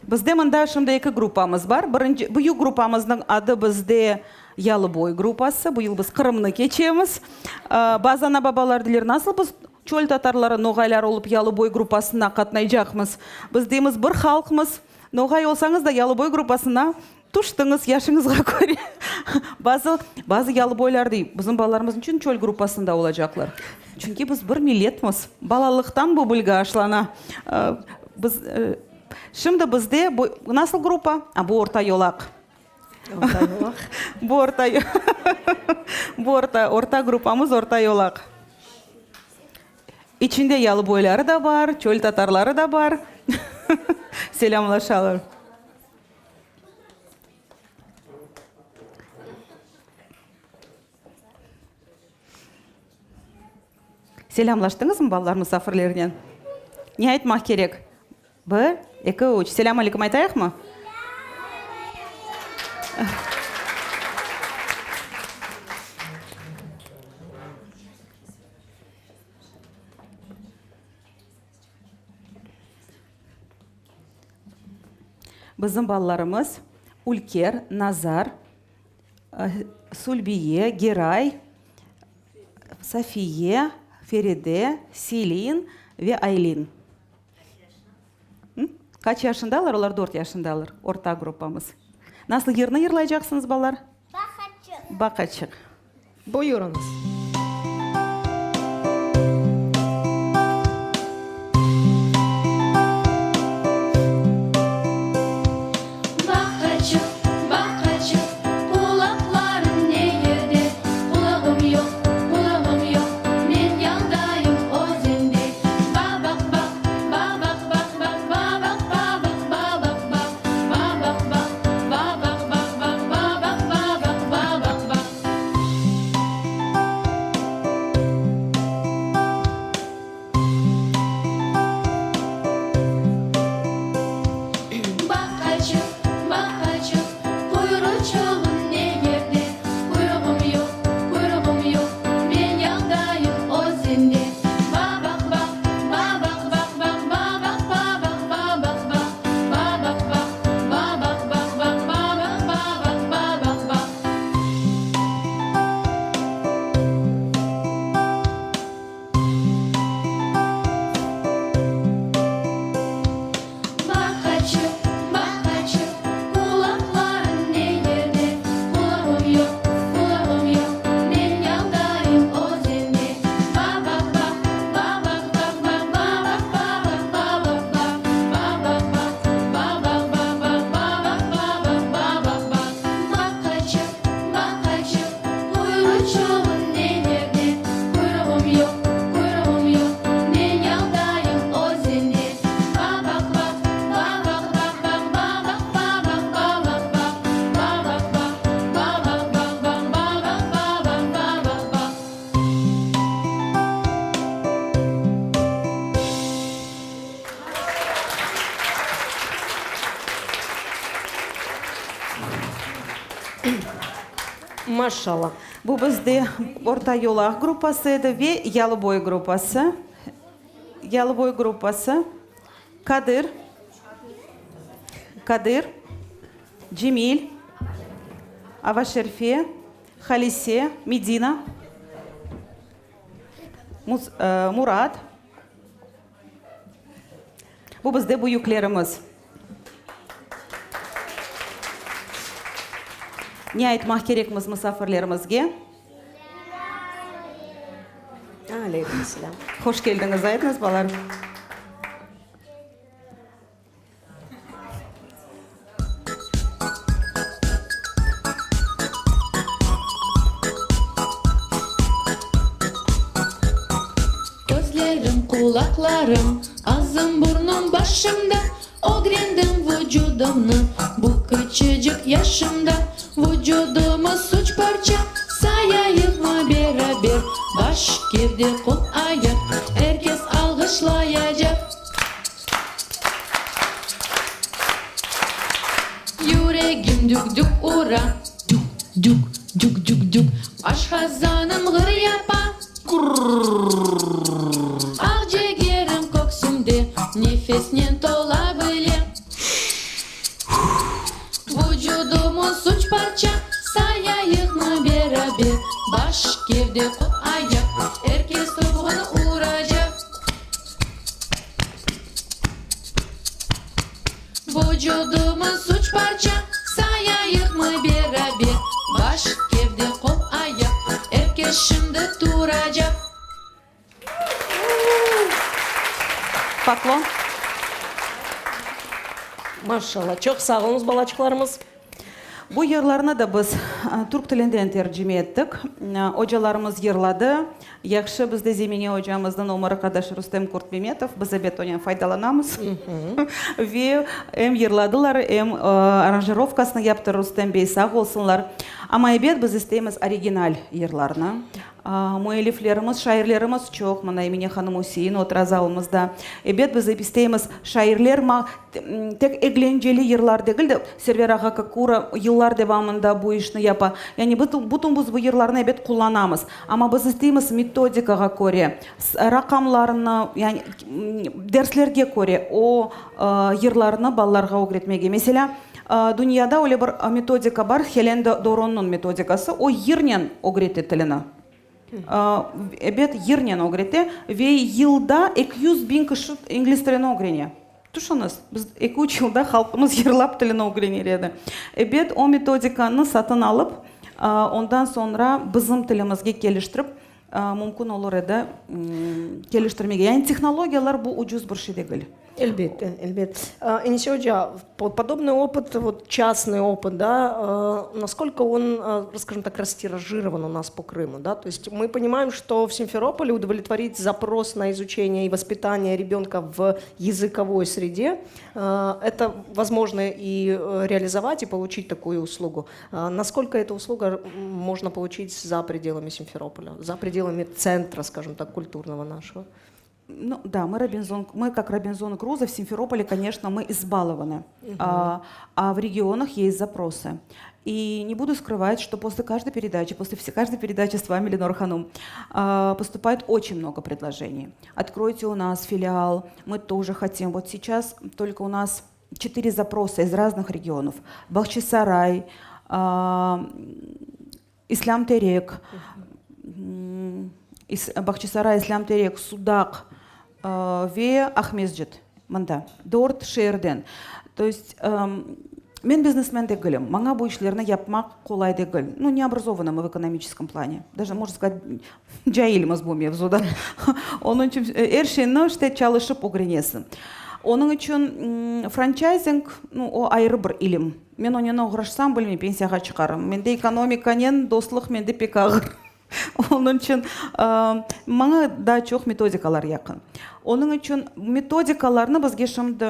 Бізде мында шынды екі группамыз бар. Бұйы группамыздың ады бізде Ялыбой группасы. Бұйыл біз Қырымны кечеміз. Базана бабалар дилер, насыл біз чөл татарлары ноғайлар олып Ялыбой группасына қатнайжақмыз. Біздеміз бір халқымыз. Ноғай олсаңыз да Ялыбой группасына туштыңыз, яшыңызға көре. Базы Ялыбойларды біздің балаларымыздың үшін чөл группасында олажақлар. Чүнки біз бір милетміз. Балалықтан бұл бүлгі ашлана. Шымды бізде насыл группа, бұл орта йолақ. Орта группамыз орта йолақ. İçinde Ялыбойлары да бар, чөл татарлары да бар. Селямлашалар. Селямлаштыңыз балалар мұсафірлерінен? Не айтмақ керек? Бір, екі, үш. Селям алейкум айтайық ма? Біздің балаларымыз Улькер, Назар, Сульбие, Герай, Софие, Фериде, Селин ve Айлин. Kaç yaşındalar? Onlar 4 yaşındalar. Orta grupamız. Nasıl yerini yırlayacaksınız балалар? Бақачық. Бақачық. Буйурунuz. Машалла. Бу безде орта юлах группасы еді ве ялыбой группасы. Ялыбой группасы. Кадыр, Джемиль, Авашерфе, Халисе, Медина, Мурат. Бу безде буюклерimiz. Не айтмақ керекміз мұсафирлерімізге? Алейкум ассалам. Хош келдіңіз, айтыңыз балар. Gözlerim, kulaklarım, ağzım, burnum başımda. Ogrendim vücudumnu bu küçücük yaşımda. Vücudumuz üç parça, sayayım mı beraber? Baş, gövde, kol, ayak, herkes alkışlayacak. Yüreğim dük dük ura, dük dük dük dük dük. Aşkazanım gır yapa. Akciğerim koksumde, nefesnen tola böyle. Vücudumuz üç parça, sayayım mı beraber? Baş, gövde, kol, ayak, herkes topuğunu uğrayacak. Vücudumuz üç parça, sayayım mı beraber? Baş, gövde, kol, ayak, herkes şimdi duracak. Поклон. Машалла. Çok sağ olunuz балачықларымыз. Bu yırlarını da biz Türk tilinden tercüme ettik. Hocalarımız yırladı. Yakşı bizde Zemine hocamızdan Omar arkadaş Rüstem Kurtmemetov. Biz ebet ondan faydalanamız. Ve hem yırladılar hem aranjirovkasını yaptı Rüstem Bey sağ olsunlar. Ama ebet biz isteyimiz orijinal yırlarını. Müelliflerimiz, şairlerimiz çok. Mana Emine Hanım Hüseyin oturazağımızda. Ebet biz isteyimiz şairler tek eğlenceli yırlar değil de Server Ağa Kakura yıllar devamında bu işini yapa. Yani bütün biz bu yırlarını ebet kullanamız. Ama biz isteyimiz metodikaga göre, rakamlarını yani derslerge göre o yırlarını ballarga öğretmege. Mesela dünyada öyle bir metodika var, Helen Doron'un metodikası. O yırnen öğretilene. Ebet yırnen öğretti ve yılda 200.000 kişi İngiliz tilini öğreniyor. Düşününüz, biz 2-3 yılda halkımız yırlap tilini öğrenirdi. Ebet o metodikanı satın alıp ondan sonra bizim tilimizge geliştirip mümkün olur edi geliştirmege. Yani teknologiyalar bu ucuz bir şey değil. Эльбет, Эльбет. Инесе Hoca, подобный опыт, вот частный опыт, да, насколько он, скажем так, растиражирован у нас по Крыму, да, то есть мы понимаем, что в Симферополе удовлетворить запрос на изучение и воспитание ребенка в языковой среде, это возможно и реализовать, и получить такую услугу. Насколько эта услуга можно получить за пределами Симферополя, за пределами центра, скажем так, культурного нашего? Ну да, мы как Робинзон Крузо в Симферополе, конечно, мы избалованы, а в регионах есть запросы. И не буду скрывать, что после каждой передачи с вами, Ленор Ханум, поступает очень много предложений. Откройте у нас филиал, мы тоже хотим. Вот сейчас только у нас 4 запроса из разных регионов. Бахчисарай, Ислам-Терек, Бахчисарай, Ислам-Терек, Судак, ве Ахмезджет, мында, Дорт, Шерден. То есть мен бизнесмен дегілім, маңа bu işlerini yapmak kolay değil. Ну, не образованы мы в экономическом плане. Даже, можно сказать, жайылмыз bu mevzuda. Onun için her şeyini işte çalışıp öğrenесің. Onun için франчайзинг, ну, o ayrı bir ilim. Men onu uğraşsam bilmей пенсияға çıkarım. Менде экономиканен, достық менде пек ağır. Onun için bana daha çok metodikalar yakın. Onun için metodikalarını bizge şimdi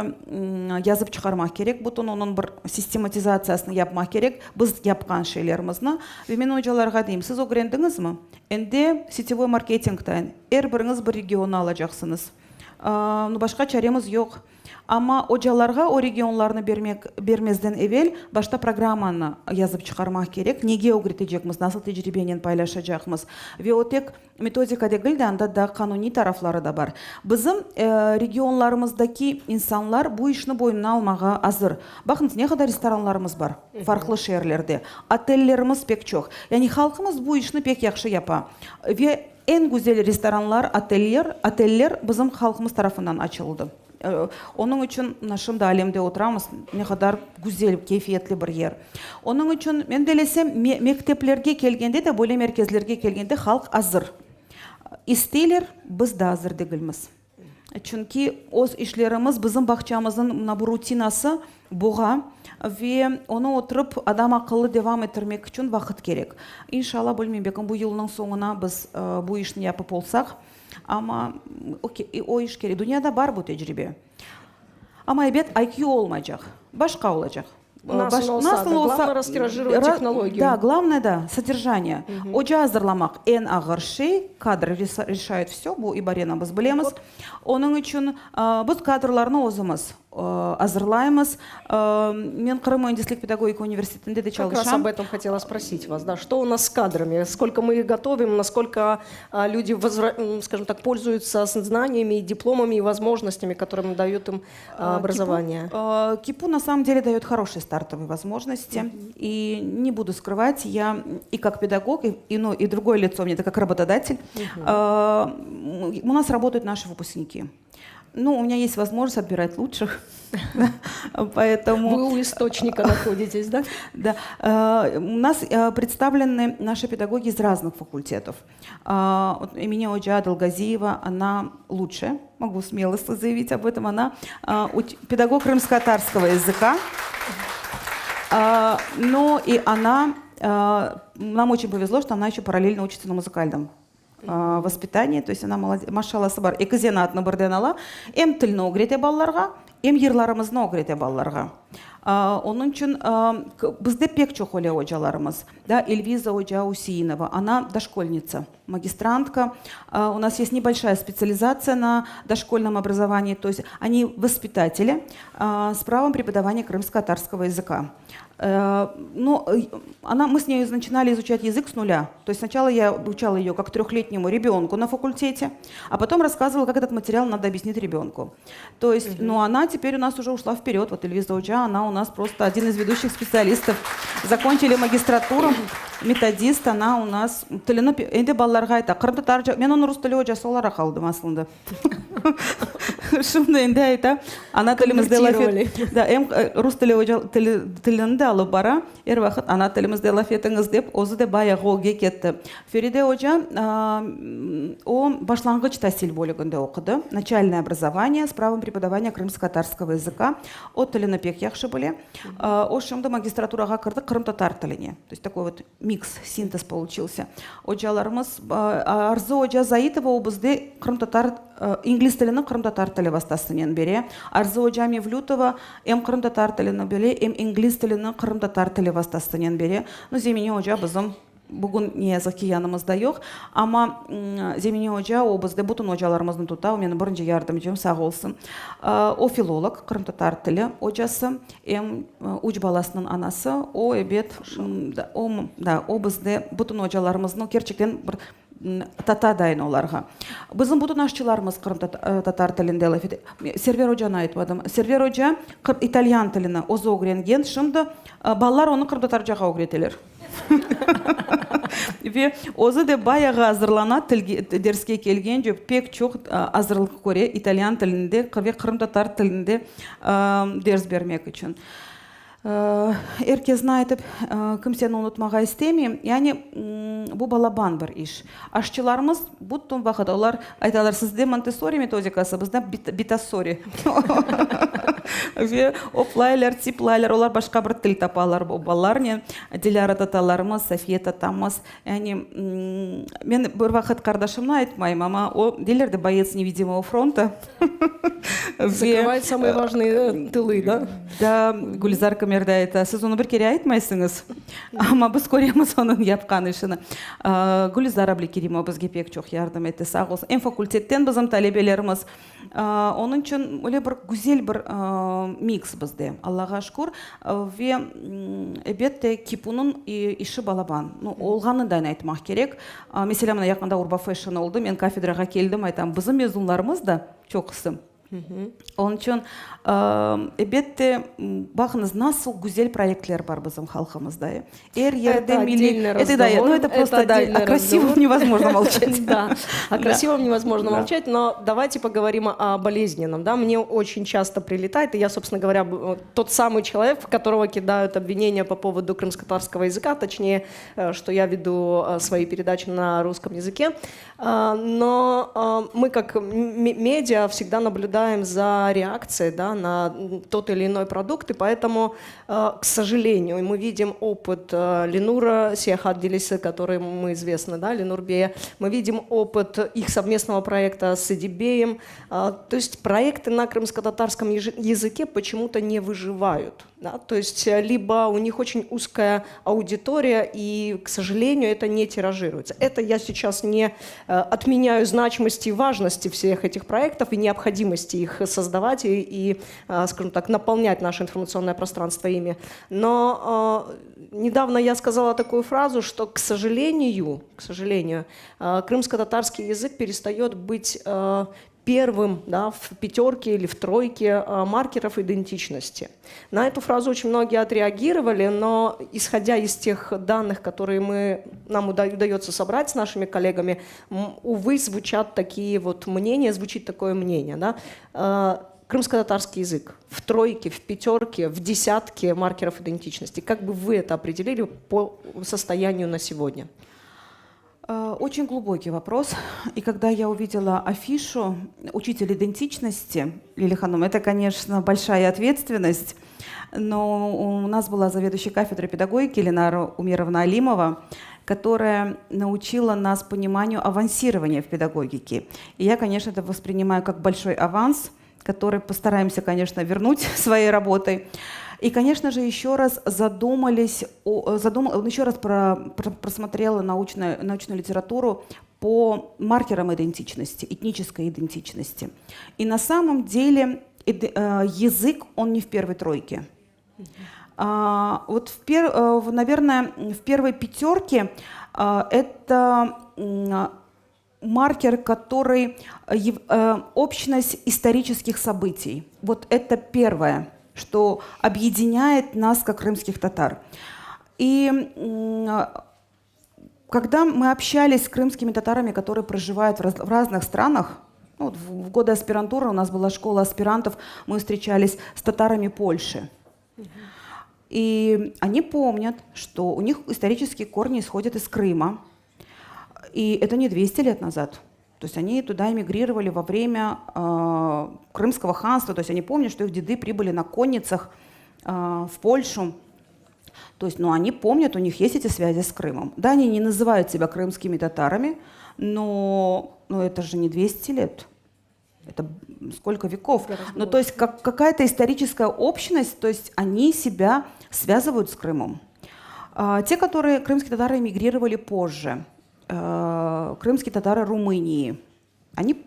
yazıp çıkarmak gerek. Bütün onun bir sistematizasiyasını yapmak gerek. Biz yapkan şeylerimizni. Ve men hocalarga deyim, siz öğrendiniz mi? Endi сетевой marketingten her biriniz bir regionu alacaksınız. Başka çaremiz yok. Ама ожаларга о регионларны бермезден эвел башта программаны язып чыгармак керек. Неге огретежекмиз, насыл тежрибенен пайлашачакмыз. Ве отек методика дегилде анда да кануни тарафлары да бар. Бизим регионларымыздaki инсанлар бу ишни бойуна алмага азыр. Бакыңыз, не кадар ресторанларымыз бар фарклы шерлерде. Отельлерimiz пек чок. Яни халкымыз бу ишни пек яхшы япа. Ве en güzel restoranlar, отельлер bizim halkımız tarafından açıldı. Onun için нашымда әлемде отырамыз, не кадар güzel, keyfiyetli bir yer. Onun için мен делесем мектеплерге келгенде де, бөле мерkezlerге келгенде халк азыр. İsteйлер, biz de азыр дегилмиз. Çünkü oz işlerimiz bizim bahçamızın bu rutinası buğa ve onu oturup adam akıllı devam ettirmek için vakit gerek. İnşallah bilmem bu yılın sonuna biz bu işini yapıp olsak ama o iş gerek. Dünyada var bu tecrübe. Ama evet IQ olmayacak. Başka olacak. Nasıl olsa da, главное растиражировать технологию. Да, главное, да, содержание. Оча азырламак en ağır şey, kadr решает все, bu ibarena biz bilemiz. Onun için biz kadrlarını özümüz азырлаймыз. Мен Крым Mühendislik педагогика университетінде де Как раз çalışам. об этом хотела спросить вас, да, что у нас с кадрами, сколько мы их готовим, насколько люди, скажем так, пользуются знаниями, дипломами и возможностями, которыми дает им образование. КИПУ на самом деле дает хорошие стартовые возможности. И не буду скрывать, я и как педагог, и другое лицо, мне это как работодатель. У нас работают наши выпускники. Ну, у меня есть возможность отбирать лучших, поэтому... Вы у источника находитесь, да? Да. У нас представлены наши педагоги из разных факультетов. Имени Оджа Далгазиева, она лучшая, могу смело заявить об этом, она педагог крымско-татарского языка, но и она, нам очень повезло, что она еще параллельно учится на музыкальном воспитание, то есть она молодец, машалласы бар. Экізен атны бірден ала, эм тілні огрете балларға, эм ерларымызны огрете балларға. Onun için bizde pek çok öyle hocalarımız. Да, Эльвиза Оджа Усиинова, она дошкольница, магистрантка. У нас есть небольшая специализация на дошкольном образовании, то есть они воспитатели с правом преподавания крымско-татарского языка. Но мы с ней начинали изучать язык с нуля. То есть сначала я обучала ее как 3-летнему ребенку на факультете, а потом рассказывала, как этот материал надо объяснить ребенку. То есть, но она теперь у нас уже ушла вперед. Вот Эльвиза Оджа, она у нас просто один из ведущих специалистов. Закончили магистратуру, методист, она у нас... Энде балларға айта, қырымды таржа... Мен оны рус тілі Оджасы олара қалдым асылында. Шымды энде айта, ана тілімізде лафет... Да, рус тілінді алып бара, ер вақыт ана тілімізде лафетіңіз деп, өзі де баяғы оге кетті. Фериде Оджа, о башлангыч тәсіл бөлігінде оқыды. Начальное образование с правом преподавания крымско-татарского языка. О тіліні пек яқшы біле. О шымды магистратураға кірді Крым-татар тіліне. То есть такой вот микс, синтез получился. Оджаларымыз, Арзы Оджа Заитова обызды Крым-татар, инглиз тілінің Крым-татар тілі бастасынен бере. Арзы Оджа Мевлютова эм Крым-татар тіліні біле, эм инглиз тілінің Крым-татар тілі бастасынен бере. Ну, Земени Оджа бізім бүгін не языки янымызда жоқ. Ама Земени Оджа обызды бұтын Оджаларымыздың тұта, мені бірінші ярдымжым сағы олсын. О филолог, Крым-татар тілі Оджасы, эм уч баласының анасы, о эбет, о бізді бұтын Оджаларымыздың керчектен бір тата дайын оларға. Біздің бұтын ашчыларымыз Крым-татар тілінде лафет. Сервер Оджаны айтпадым. Сервер Оджа итальян тіліні озы огренген, шымды балалар оны Крым-татар жақа огретелер. Ve o'zi de bayağı hazırlana dersке kelgen jo'p pek çok hazırlık ko're italyan tilinde ve Крым-татар tilinde ders bermek için. Herkes айтып, kimseni unutmağa istemiyorum. Yani bu balaban bir iş. Aşçılarımız bütün vakit onlar aytalar sizde Montessori metodikası, bizde Bitassori. Ве оплайлар, типлайлар, олар башка бір тіл тапалар балалар не. Диляра таталарымыз, София татамыз. Яғни, мен бір вақыт қардашымна айтмайым, ама о дилерді боец невидимого фронта. Закрывает самые важные тылы, да? Да, Гүлзар Камерда айта. Сіз оны бір кере айтмайсыңыз. Ама біз көреміз оның япқан ішіні. Гүлзар Абликеримо бізге пек чоқ ярдым етті сағыз. Ен факультеттен бізім талебелеріміз. Оның үшін өлі бір гүзел бір микс бізде. Аллаға шүкір. Ве әбетті кипунын іші балабан. Олғаны дайын айтмақ керек. Mesela мына яқында Урба Фэшн олды. Мен кафедраға келдім, айтам, біздің мезунларымыз да чоқысы. Onun için elbette bakınız nasıl güzel projeler var bizim halkımızda. Her yerde это просто о красивом невозможно молчать. Да, о красивом невозможно молчать, но давайте поговорим о болезненном. Да? Мне очень часто прилетает, и я, собственно говоря, тот самый человек, в которого кидают обвинения по поводу крымско-татарского языка, точнее, что я веду свои передачи на русском языке. Но мы как медиа всегда наблюдаем за реакцией, да, на тот или иной продукт, и поэтому, к сожалению, мы видим опыт Ленура Сияхат-Делисы, который мы известны, да, Ленур Бея, мы видим опыт их совместного проекта с Эдибеем, то есть проекты на крымско-татарском языке почему-то не выживают. Да? То есть либо у них очень узкая аудитория, и, к сожалению, это не тиражируется. Это я сейчас не отменяю значимости и важности всех этих проектов и необходимости их создавать и, скажем так, наполнять наше информационное пространство ими. Но недавно я сказала такую фразу, что, к сожалению, крымско-татарский язык перестает быть первым, да, в пятерке или в тройке маркеров идентичности. На эту фразу очень многие отреагировали, но исходя из тех данных, которые нам удается собрать с нашими коллегами, увы, звучат такие вот мнения, звучит такое мнение. Да? Крымско-татарский язык в тройке, в пятерке, в десятке маркеров идентичности. Как бы вы это определили по состоянию на сегодня? Очень глубокий вопрос. И когда я увидела афишу «Учитель идентичности» Лили Ханум, это, конечно, большая ответственность, но у нас была заведующая кафедрой педагогики Ленара Умеровна Алимова, которая научила нас пониманию авансирования в педагогике. И я, конечно, это воспринимаю как большой аванс, который постараемся, конечно, вернуть своей работой. И, конечно же, еще раз еще раз просмотрела научную литературу по маркерам идентичности, этнической идентичности. И на самом деле язык, он не в первой тройке. Вот, наверное, в первой пятерке это маркер, который общность исторических событий. Вот это первое, что объединяет нас, как крымских татар. И когда мы общались с крымскими татарами, которые проживают в разных странах, ну, в годы аспирантуры у нас была школа аспирантов, мы встречались с татарами Польши. И они помнят, что у них исторические корни исходят из Крыма. И это не 200 лет назад. То есть они туда эмигрировали во время Крымского ханства. То есть они помнят, что их деды прибыли на конницах в Польшу. То есть, они помнят, у них есть эти связи с Крымом. Да, они не называют себя крымскими татарами, но это же не 200 лет. Это сколько веков. Ну, то есть какая-то историческая общность, то есть они себя связывают с Крымом. Те, крымские татары эмигрировали позже, крымские татары Румынии, они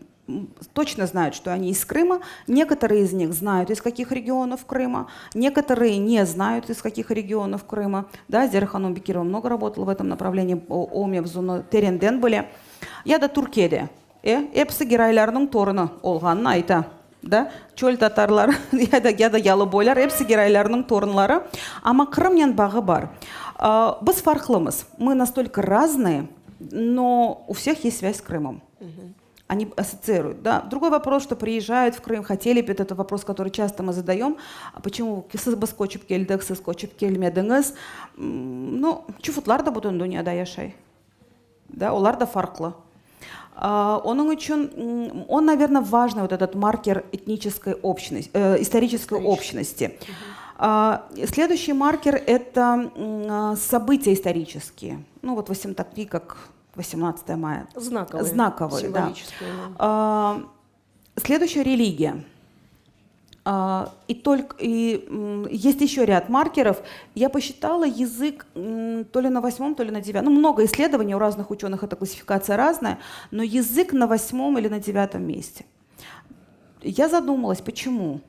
точно знают, что они из Крыма. Некоторые из них знают, из каких регионов Крыма, некоторые не знают, из каких регионов Крыма. Да, Зерханум Бекирова много работала в этом направлении, Омевзуну Теренден были. Я до Туркеде. Эпсі герайларының торыны олғанын айта. Да? Чөл татарлар, я да ялы бойлар, эпсі герайларының торынлары. Ама Крымнен бағы бар. Біз фарқлымыз. Мы настолько разные, но у всех есть связь с Крымом. Они ассоциируют. Да? Другой вопрос, что приезжают в Крым, хотели бы, это вопрос, который часто мы задаем, почему сіз көчіп келдік, сіз көчіп келмедіңіз. Чуфутлар да бұтын дүнияда яшай. Да? Олар да фарқлы. Оның үшін, он, наверное, важный вот этот маркер этнической общности, исторической общности. Следующий маркер – это события исторические. Ну вот такие, как 18 мая. Знаковые, символические. Да. Следующая религия. Есть еще ряд маркеров. Я посчитала язык то ли на 8, то ли на 9. Много исследований у разных ученых, эта классификация разная, но язык на 8 или на 9 месте. Я задумалась, почему?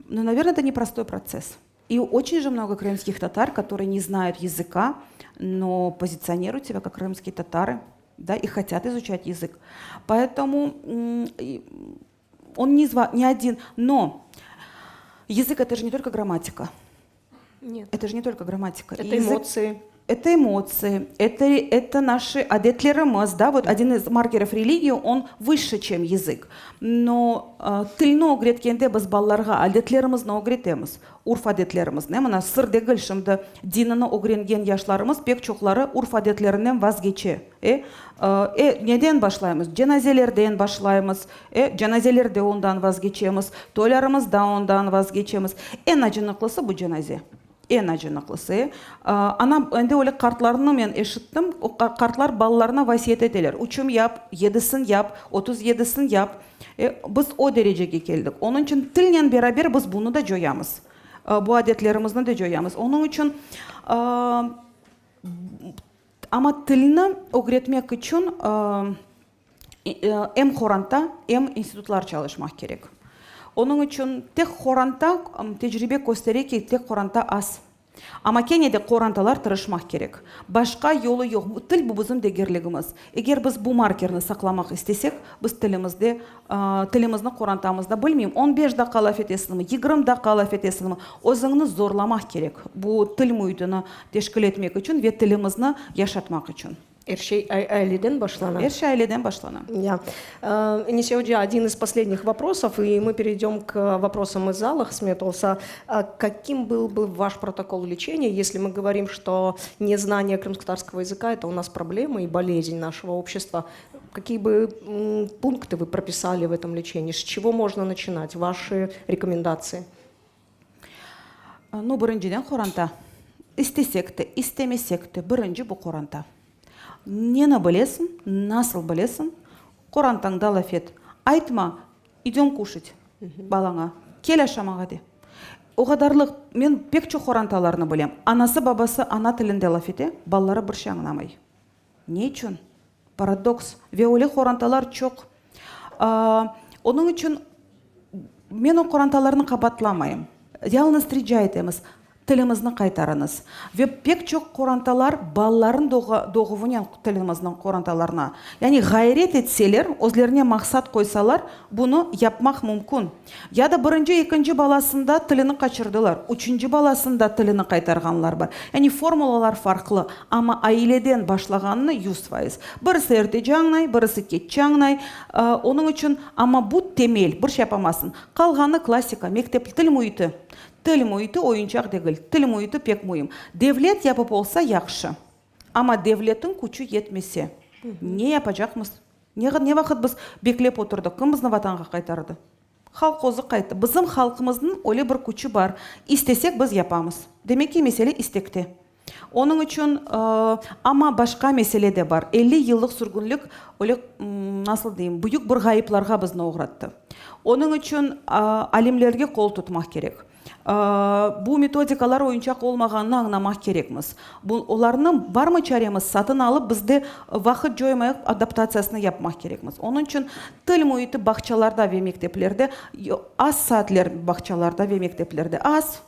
Наверное, это непростой процесс. И очень же много крымских татар, которые не знают языка, но позиционируют себя как крымские татары, да, и хотят изучать язык. Поэтому он не один. Но язык — это же не только грамматика. Нет. Это же не только грамматика. Это эмоции. Это эмоции, это наши адетлерымыз, да, вот один из маркеров религии, он выше, чем язык. Но тілні огреткенде біз балаларға адетлерімізді огретеміз, урф адетлерімізді. Мына сыр дегіл шымды динаны огренген яшларымыз пек чоқлары урф адетлерінен вазгече. Неден башлаймыз? Жаназелерден башлаймыз, жаназелерде ондан вазгечеміз, тойларымыз да ондан вазгечеміз. Ең ажынықлысы бұл жаназе. Ең ажынықлысы. Ана әнде өлі қартларыны мен ешіттім, қартлар балаларына васиет етелер. Учым яп, 7-сін яп, 37-сін яп. Біз о дәрежеге келдік. Оның үшін тілнен берабер біз бұны да жоямыз. Бұл әдетлерімізді де жоямыз. Оның үшін ама тілні огретмек үшін әм хоранта, әм институтлар çalışmak керек. Onun için tek хорanta tecrübe gösterir ki tek хорanta az. Ama Kenya'da хоранtalar tırışmak gerek. Başka yolu yok. Til bu bizim degirligimiz. Eğer biz bu markerini saklamak istesek, biz tilimizde хоранtamızda bilmeyeyim 15 dakika laf etesin mi, 20 dakika laf etesin mi, özünü zorlamak gerek. Bu til muhitini teşkil etmek için ve tilimizni yaşatmak için. Her şey aileden başlanır. Her şey aileden başlanır. Сегодня один из последних вопросов, и мы перейдем к вопросам из зала. Хисмет Олса, каким был бы ваш протокол лечения, если мы говорим, что незнание крымско-татарского языка – это у нас проблема и болезнь нашего общества? Какие бы пункты вы прописали в этом лечении? С чего можно начинать? Ваши рекомендации? Ну, біріншіден хоранта. İstesek de, istemesek de бірінші бұл хоранта. Нені білесің, насыл білесің, хорантаңда лаф ет. Айтма, идем кушать балаңа, кел ашамаға де. Оғадарлық, мен пек чоқ хоранталарыны білем. Анасы, бабасы ана тілінде лаф ете, балалары бір шаңынамай. Не үшін? Парадокс. Веоле хоранталар чоқ. Оның үшін мен о хоранталарыны қабатламайым. Ялны стриджайтеміз. Тілімізді қайтарыңыз. Ve pek çok хоранталар балаларын doğuvunen тіліміздің хоранталарына. Yani gayret etseler, özlerine maqsat koysalar, bunu yapmak mümkün. Ya da birinci, ikinci balasında тілini kaçırdılar. Üçüncü balasında тілini qaytarğanlar var. Yani formulalar farklı ama aileden başlağanını 100%. Birisi erте жаңнай, birisi keç жаңнай. Onun için ama bu temel, bir şey yapamazsın. Kalğanı klasika, mektep тіл muhiti. Тіл muhiti oyuncak değil. Тіл muhiti pek mühim. Devlet yapıp olsa yaxşı. Ama devletin gücü yetmese ne yapacakmız? Ne vakit biz beklep oturduk? Kim bizni vatanға qaytardı? Halk özü qaytı. Bizim halkımızın öyle bir gücü var. İstesek biz yapamız. Demek ki mesele istekte. Onun için ama başka mesele de var. 50 yıllık sürgünlük öyle nasıl diyeyim, büyük bir gayıplarga bizni uğrattı. Onun için alimlerge kol tutmak gerek. Bu metodikalar oyuncak olmağını anlamak gerekmiz. Onların var mı çaremiz satın alıp bizde vakit joymayıp adaptasyasını yapmak gerekmiz. Onun için til muhiti bakçalarda ve mekteplerde az saatler bakçalarda ve mekteplerde az.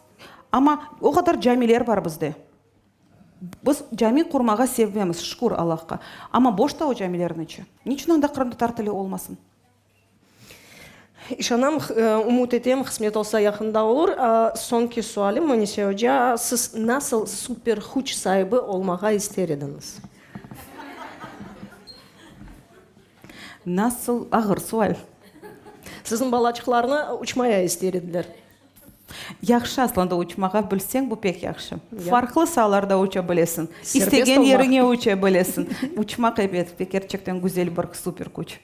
Ama o kadar camiler var bizde. Biz cami kurmağa sevmemiz, şükür Allah'a. Ama boşta o camilerin içi. Niçin anda Kırım'da tili olmasın? Ишанам умут етем Хисмет Олса яқында olur. Сонки суалым Манисе Hoca, siz nasıl super güç sahibi olmağa ister ediniz? Nasıl ağır sual. Sizin balacıklarını uçmaya ister ediler. Яхшы асланда учмаға білсең, бұл пек яхшы. Фарқлы саларда уча білесін. Сербест Истеген олмақ. еріңе уча білесін. Учмақ ебет, пекерчектен güzel бір супер күч.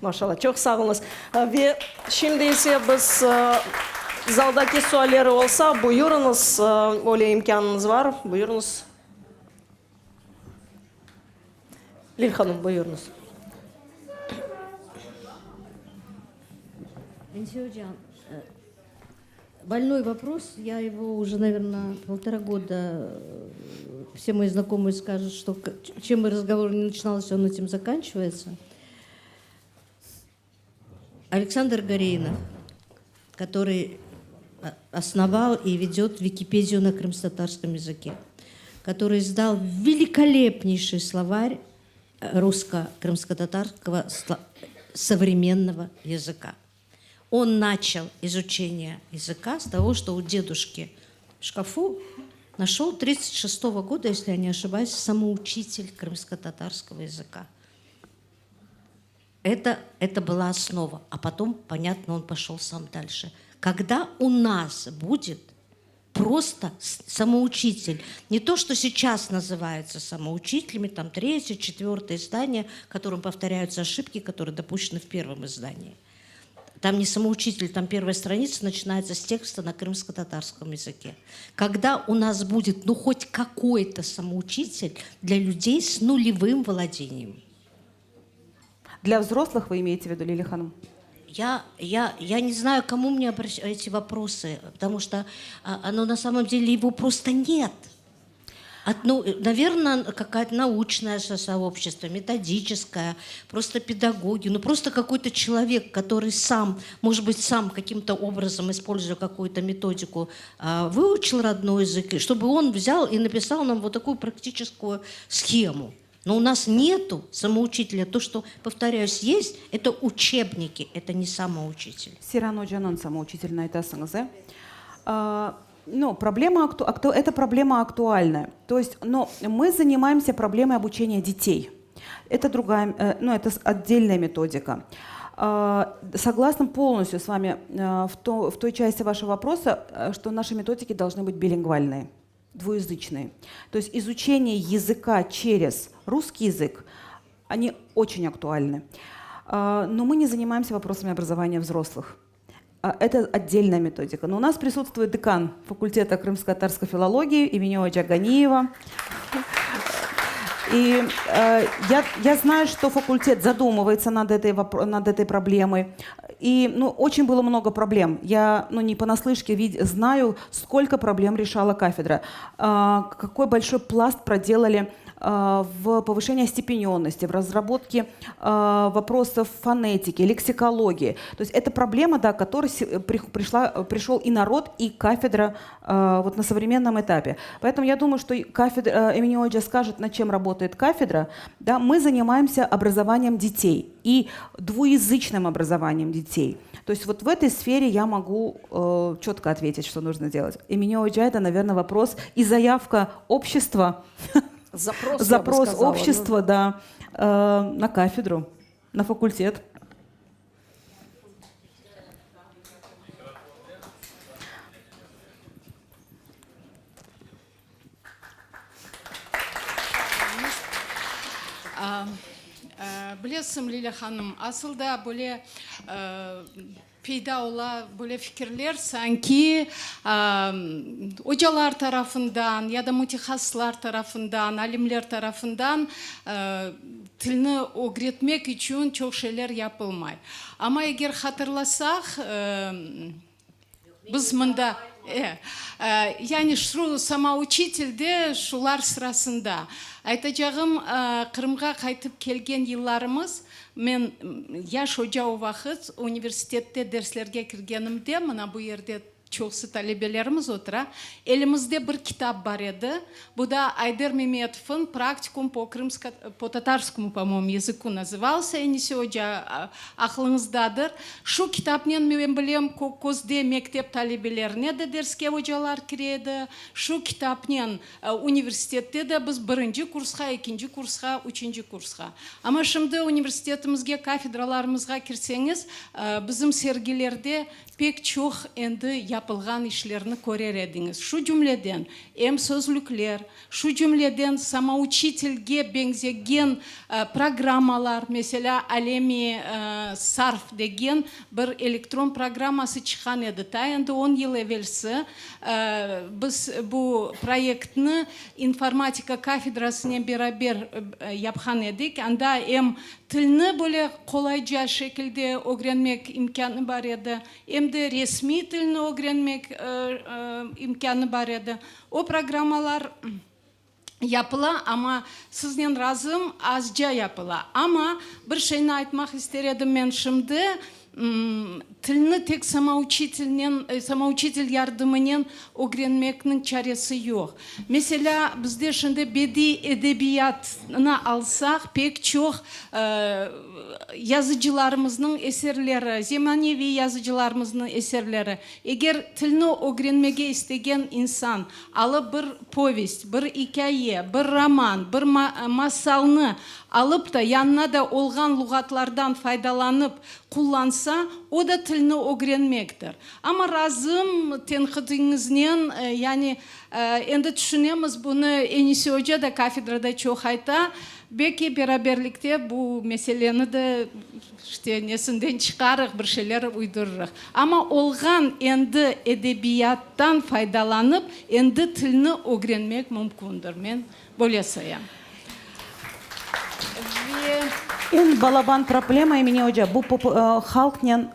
Машалла, çok sağ olunuz. Ve şimdi ise biz zaldaki soruları olsa buyurunuz. Öyle imkanınız var. Buyurunuz. Lil Hanım buyurunuz. Инсиоджан, больной вопрос, я его уже, наверное, 1,5 года, все мои знакомые скажут, что чем бы разговор не начинался, он этим заканчивается. Александр Горейнов, который основал и ведет Википедию на крымско-татарском языке, который издал великолепнейший словарь русско-крымско-татарского современного языка. Он начал изучение языка с того, что у дедушки в шкафу нашел 1936 года, если я не ошибаюсь, самоучитель крымско-татарского языка. Это была основа. А потом, понятно, он пошел сам дальше. Когда у нас будет просто самоучитель, не то, что сейчас называется самоучителями, там 3-е, 4-е издание, которым повторяются ошибки, которые допущены в первом издании. Там не самоучитель, там первая страница начинается с текста на крымско-татарском языке. Когда у нас будет, ну, хоть какой-то самоучитель для людей с нулевым владением. Для взрослых вы имеете в виду, Лилия Ханым? Я не знаю, кому мне эти вопросы, потому что на самом деле его просто нет. Наверное, какая-то научное сообщество, методическое, просто педагоги, просто какой-то человек, который сам, может быть, сам каким-то образом, используя какую-то методику, выучил родной язык, чтобы он взял и написал нам вот такую практическую схему. Но у нас нету самоучителя. То, что, повторяюсь, есть, это учебники, это не самоучитель. Сирано Джанон самоучитель на это СНГЗ. Это проблема актуальная. То есть, но мы занимаемся проблемой обучения детей. Это другая, это отдельная методика. Согласна полностью с вами в той части вашего вопроса, что наши методики должны быть билингвальные, двуязычные. То есть изучение языка через русский язык, они очень актуальны. Но мы не занимаемся вопросами образования взрослых. Это отдельная методика. Но у нас присутствует декан факультета крымско-татарской филологии имени Оджа Ганиева. И я знаю, что факультет задумывается над этой проблемой. И очень было много проблем. Я не понаслышке знаю, сколько проблем решала кафедра. Какой большой пласт проделали в повышении степененности, в разработке вопросов фонетики, лексикологии. То есть это проблема, к которой пришел и народ, и кафедра на современном этапе. Поэтому я думаю, что кафедра имени Оджа скажет, над чем работает кафедра. Да, мы занимаемся образованием детей и двуязычным образованием детей. То есть вот в этой сфере я могу четко ответить, что нужно делать. Имени Оджа — это, наверное, вопрос и заявка общества, запрос общества, да, на кафедру, на факультет. Білесім, Лилия ханым, асылда бөле пейда ола бөле фикірлер санки ожалар тарафындан, яда мутихаслар тарафындан, алимлер тарафындан тілні огретмек үшін çok şeyler yapılmay. Ama егер хатырласақ, біз мында яғни самоучительде шулар сырасында. Айтачағым, Қырымға қайтып келген елларымыз, мен яш ожа уақыт университетте дәрслерге кіргенімде, мына бұл ерде çoğusu talebelerimiz otura. Elimizde bir kitap var edi. Bu da Ayder Mehmetov'un Практикум по татарскому, по-моему, языку назывался. Енisi hoca aklınızdadır. Şu kitapnen men bilem Kozde mektep talebelerine de dersке hocalar kiredi. Şu kitapnen üniversitette de biz birinci kursga, ikinci kursga, üçüncü kursga. Ama şimdi üniversitetimizge, kafedralarımızga kirseniz, bizim sergilerde pek çok endi япылған ишлерні көрер едіңіз. Шу жүмледен сөзліклер, шу жүмледен самоучительге бензеген программалар, mesela Alemi Sarf деген бір электрон программасы шыққан еді. Енді 10 ел evvelsi біз бұл проектні информатика кафедрасымен beraber yapқан едік. Анда тілні бөле қолайша шекілде öğrenmek imkanı бар еді. Де resmi тілні öğrenmek imkanı бар еді. O программалар yapıla ama sizden razım azca yapıla. Ama bir şeyini айтmak isterim ben şimdi. Тілні тек самоучитель yardımının öğrenmekinin çaresi yok. Mesela bizde şimdi bedi edebiyatını alsak pek çok yazıcılarımızın eserleri, zemanevi yazıcılarımızın eserleri. Eğer тілні öğrenmege istegen insan alıp bir povest, bir hikaye, bir roman, bir masalını alıp da yanına da olgan lügatlardan faydalanıp kullansa o da тілні öğrenmektir. Ama razım tenqidinizden yani endi düşünemiz bunu Enisi Hoca da kafedrada çok ayta. Belki beraberlikte bu meseleni de işte nesinden çıkarıq bir şeyler uydururuz. Ama olgan endi edebiyattan faydalanıp endi тілні öğrenmek mümkündür. Men böyle sayam. En balaban problema Emine Hoca bu halknen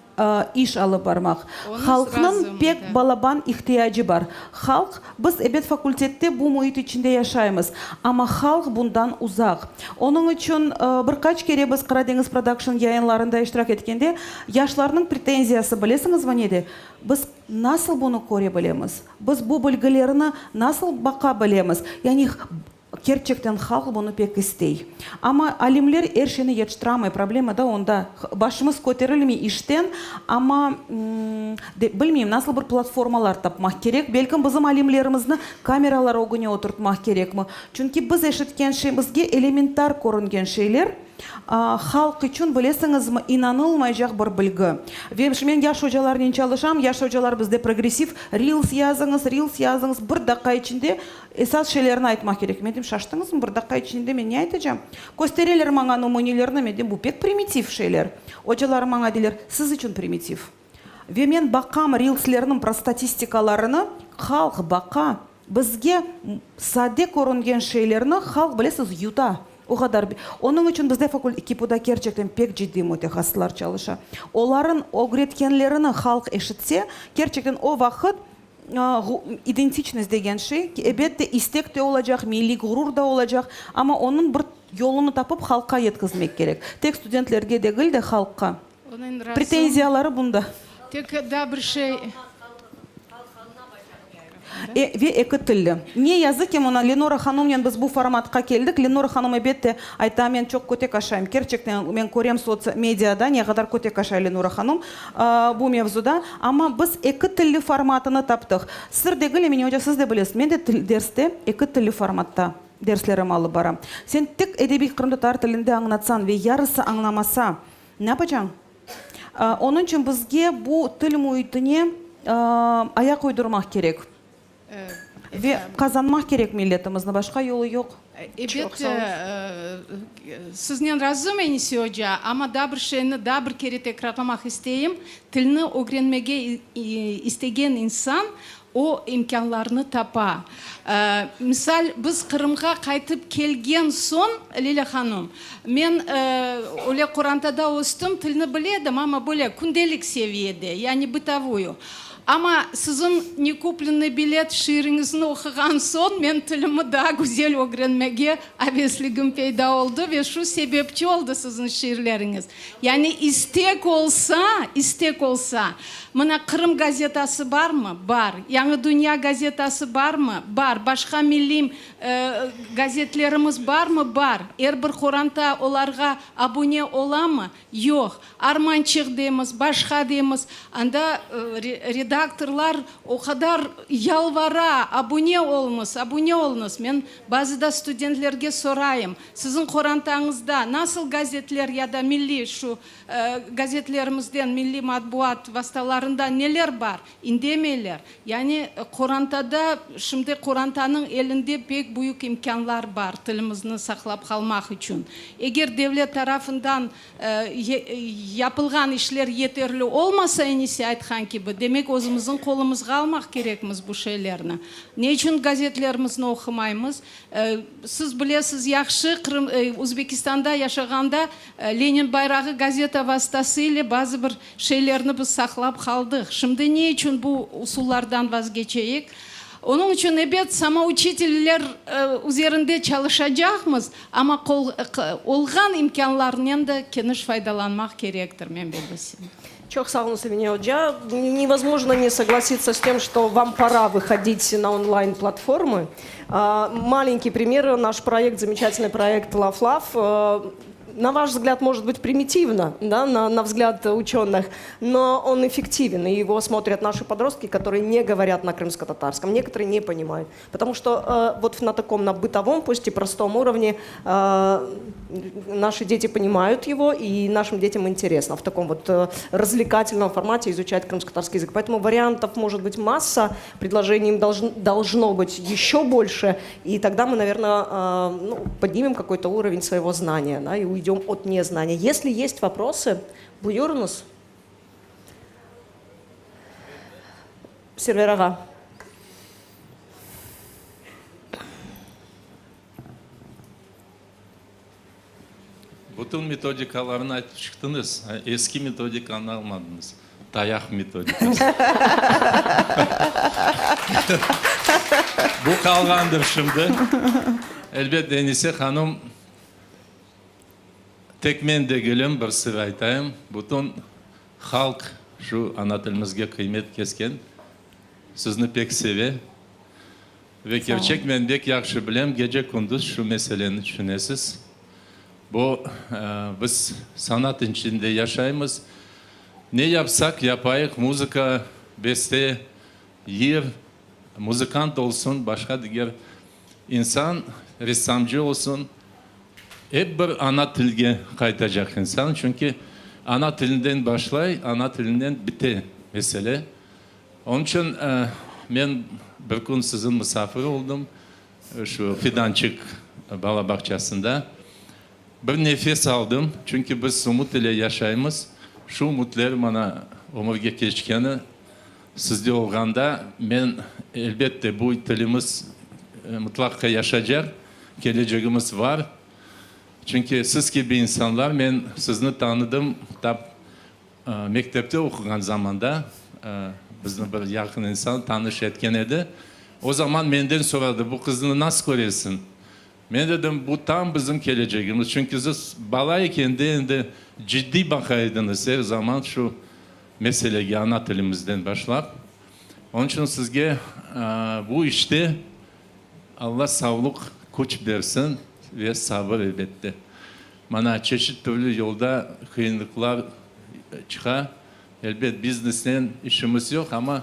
iş alıp barmak. Halkның pek balaban ihtiyacı var. Halk, biz ebed fakültette bu muhit içinde yaşayımız. Ama halk bundan uzak. Onun için birkaç kere biz Karadeniz Production yayınlarında iştirak etkende yaşlarının pretenziyası bilesiniz mi neydi? Biz nasıl bunu koruyabilemiz? Biz bu bilgilerini nasıl bakabilemiz? Yani gerçekten halk bunu pek istey. Ama alimler her şeyini yetiştiremey. Problema da onda. Başımız köterilmey işten ama bilmeyeyim nasıl bir platformalar tapmak gerek. Belki bizim alimlerimizni kameralar ogune oturtmak gerek mi? Çünkü biz eşitken şey, bizge elementar görüngen şeyler halk için bilesiniz mi inanılmayacak bir bilgi. Ve ben yaş hocalarla çalışam. Yaş hocalar bizde progresif reels yazınız. Bir dakika içinde esas şeylerini aytmak gerek. Men dedim şaştınız mı? Bir dakika içinde ben ne aytacağım? Gösterirler bana numune men dedim bu pek primitif şeyler. Hocalar bana dediler siz için primitif. Ve men bakam reelslerinin statistikalarını halk baka. Bizge sade görüngen şeylerini halk bilesiz yuta. O kadar. Onun için bizde ekipte gerçekten pek ciddi mütehassıslar çalışa. Onların öğretkenlerini halk eşitse gerçekten o vakit identiçniz degen şey elbette istek de olacak, milli gurur da olacak ama onun bir yolunu tapıp halka yetkizmek gerek. Tek studentlerge değil de halka. Pretenziyaları bunda. Tek da bir şey Ve iki tilli. Ne yazık ki ona Lenora Hanım'la biz bu formatka geldik. Lenora Hanım elbette ayta men çok kötü kaşayım. Gerçekten men görüyorum sosyal medyada ne kadar kötü kaşay Lenora Hanım bu mevzuda. Ama biz iki tilli formatını taptık. Sır değil Emine Hoca siz de bilirsiniz. Men de derste iki tilli formatta derslerimi alıp baram. Sen tek edebi Kırım'da tar tilinde anlatsan ve yarısı anlamasa ne yapacaksın? Onun için bizge bu til muhitine ayak uydurmak gerek. Ve kazanmak gerek milletimizin başka yolu yok. Evet, sizden razım Enisi Hoca ama da bir şeyini da bir kere tekrarlamak isteyeyim. Тілні öğrenmege istegen insan o imkanlarını tapa. Misal biz Kırım'a kaytıp kelgen son Leyla Hanım, men öyle Kur'an'da ostum тілні biledim ama böyle kundelik seviyede yani bытовую. Ama sizin ne kuplenli bilet şiirinizni okugan son men тілімі daha güzel öğrenmege avesligim peyda oldu ve şu sebepçi oldu sizin şiirleriniz. Yani istek olsa, mına Kırım gazetası var mı? Var. Yanı Dünya gazetası var mı? Var. Başka milli gazetlerimiz var mı? Var. Bir Kur'an'da onlarga abone ola mı? Yok. Armançık deyimiz, başka deyimiz. Anda редакторлар о кадар ялвара, абуне олыңыз. Мен базыда студентлерге сорайым. Сіздің қорантаңызда насыл газетлер яда милли шу газетлерімізден милли матбуат васталарында нелер бар? Индемейлер. Яғни қорантада, шымды қорантаның елінде пек бұйық имканлар бар тілімізді сақлап қалмақ үшін. Егер девлет тарафындан yapılған ішлер етерлі olmasa енесе айтқан кебі, демек өзіміздің қолымызға алмақ керекміз бұл шейлерні. Не үшін газетлерімізді оқымаймыз? Сіз білесіз, яқшы Өзбекистанда яшағанда Ленин байрағы газета вастасы или базы бір шейлерні біз сақлап қалдық. Шымды не үшін бұл усулlardan vazgeçeyik? Onun için evet самоучительler üzerinde çalışacağımız ama olğan imkanlarından da geniş faydalanmak gerektir, men bilbesem. Çok sağ olun Sevine Hoca. Невозможно не согласиться с тем, что вам пора выходить на онлайн-платформы. Маленький пример. Наш проект, замечательный проект Love Love. На ваш взгляд, может быть примитивно, да, на взгляд ученых, но он эффективен, и его смотрят наши подростки, которые не говорят на крымско-татарском, некоторые не понимают. Потому что вот на таком, на бытовом, пусть и простом уровне наши дети понимают его, и нашим детям интересно в таком вот развлекательном формате изучать крымско-татарский язык. Поэтому вариантов может быть масса, предложений должно быть еще больше, и тогда мы, наверное, поднимем какой-то уровень своего знания, да, и уйдем от незнания. Если есть вопросы, Буюрнус, серверага. Bütün metodikalarını айтып шықтыңыз, eski metodikаны алмадыңыз. Таяқ методикасы. Bu қалғанdır şimdi. Elbette Enise Hanım, tek men de gülüm bir sır айтайым. Bütün halk şu ana тілімізге kıymet kesken, sizni pek sevi. Ve gerçek men bek yakşı bilem, gece kunduz şu meseleni düşünesiz. Bu biz sanat içinde yaşayımız. Ne yapsak yapayık, müzika, beste, yer, müzikant olsun, başka diğer insan, ressamcı olsun. Hep bir ana tilge kaytacak insan. Çünkü ana tilinden başlay, ana tilinden bite mesele. Onun için ben bir gün sizin misafir oldum. Şu Fidançık Bala Bahçesi'nde. Bir nefes aldım. Çünkü biz umut ile yaşayımız. Şu umutlar bana ömürge geçkeni sizde olganda ben elbette bu tilimiz mutlaka yaşayacak. Geleceğimiz var. Çünkü siz gibi insanlar, ben sizni tanıdım. Mektepte okugan zamanda bizni bir yakın insan tanış etken edi. O zaman benden soradı, bu kızını nasıl görüyorsun? Ben dedim, bu tam bizim geleceğimiz. Çünkü siz balayken de ciddi bakaydınız her zaman şu meseleye ana tilimizden başlayıp. Onun için sizge bu işte Allah sağlık güç versin ve sabır elbette. Bana çeşit türlü yolda kıyınlıklar çıkar. Elbette biznesden işimiz yok ama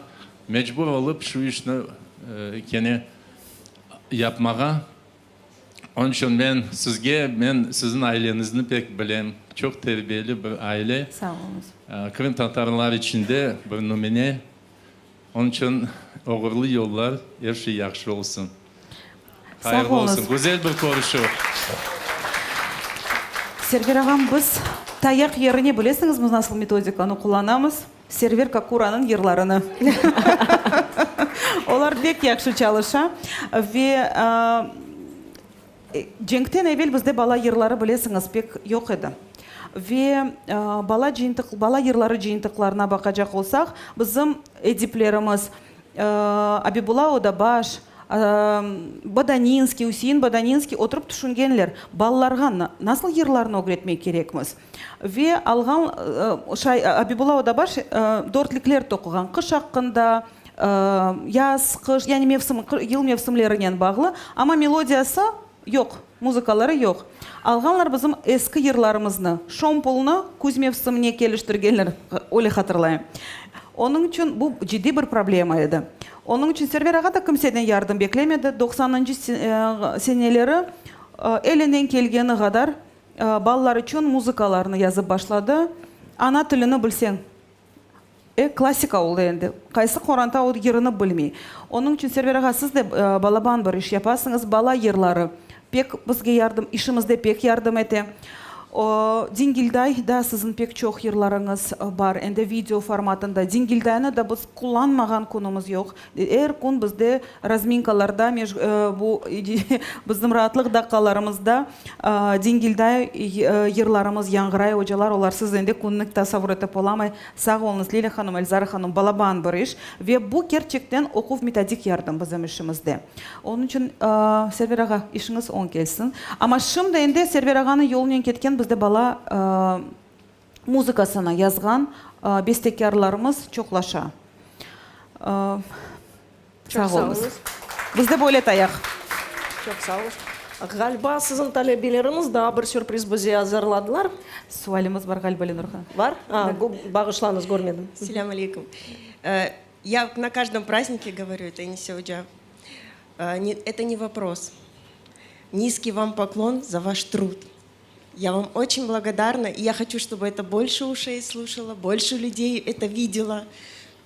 mecbur olup şu işini gene yapmaya. Onun için ben sizin ailenizi pek bilem. Çok terbiyeli bir aile. Sağ olunuz. Kırım Tatarlar içinde bir numune. Onun için uğurlu yollar, her şey yaxşı olsun. Hayırlı olsun. Güzel bir konuşu. Сервер ағам, біз таяқ еріне білесіңіз, біз насыл методиканы қоланамыз. Сервер Какураның ерларыны. Олар бек яқшы çalışа. Ve Cenk'ten evvel bizde bala yırları bilesiniz pek yok edi. Ve bala yırları жиынтықларына bakacak olsak, bizim ediplerimiz Abibullah Odabaş, Badanинский, Усейн Badanинский oturup düşüngenler, ballarga nasıl yırlarını öğretmek gerekmiz. Ve algan Abibullah Odabaş dörtlükler tokugan, kış hakkında, yaz, kış, yani yıl mevsimlerinden bağlı, ama melodiyası yok, muzikaları yok. Alganlar bizim eski yırlarımızını, Şompol'unu Kuzmevsim'ne geliştirgenler, öyle hatırlayayım. Onun için bu ciddi bir problemaydı. Onun için Serveraga da kimseden yardım beklemedi. 90. seneleri elinden gelgeni kadar ballar için muzikalarını yazıp başladı. Ana tilini bilsen. Klasika oldu endi. Kaysı koranta o yerini bilmey. Onun için Serveraga siz de balaban bir iş yapasınız. Bala yerleri pek bizge yardım, işimizde pek yardım ete. Dingilday da sizin pek çok yerleriniz var. Endi video formatında. Dingildayını da biz kullanmagan konumuz yok. Her gün bizde razminkalarda, bu bizim rahatlık dakikalarımızda Dingilday yerlerimiz yangıray hocalar. Olar siz endi kunluk tasavvur etip olamay. Sağ olunuz Leyla Hanım, Elzara Hanım, balaban bir iş. Ve bu gerçekten okuv metodik yardım bizim işimizde. Onun için Serveraga işiniz on gelsin. Ama şimdi endi Serveraga'nın yolundan ketken bizde bala muzikasını yazgan bestekarlarımız çoklaşa. Sağ olunuz. Bizde böyle tayak. Çok sağ olun. Galiba sizin talebeleriniz daha bir sürpriz bize hazırladılar. Sualimiz var galiba Ленурхан. Var? Bağışlanız, görmedim. Салям алейкум. Я на каждом празднике говорю, это не сёджа. Это не вопрос. Низкий вам поклон за ваш труд. Я вам очень благодарна, и я хочу, чтобы это больше ушей слушало, больше людей это видело.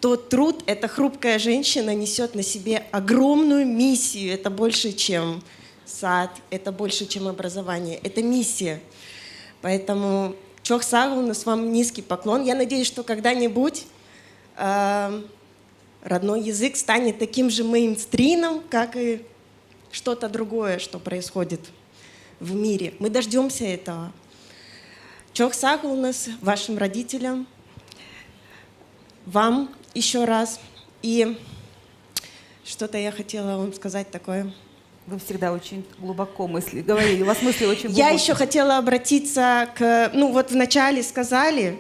Тот труд, эта хрупкая женщина несет на себе огромную миссию. Это больше, чем сад, это больше, чем образование. Это миссия. Поэтому чох сагунус, вам низкий поклон. Я надеюсь, что когда-нибудь родной язык станет таким же мейнстримом, как и что-то другое, что происходит в мире. Мы дождемся этого. Чох сагунус вашим родителям, вам еще раз. И что-то я хотела вам сказать такое. Вы всегда очень глубоко мысли. Говорили, у вас мысли очень глубокие. Я еще хотела обратиться к... Ну вот вначале сказали,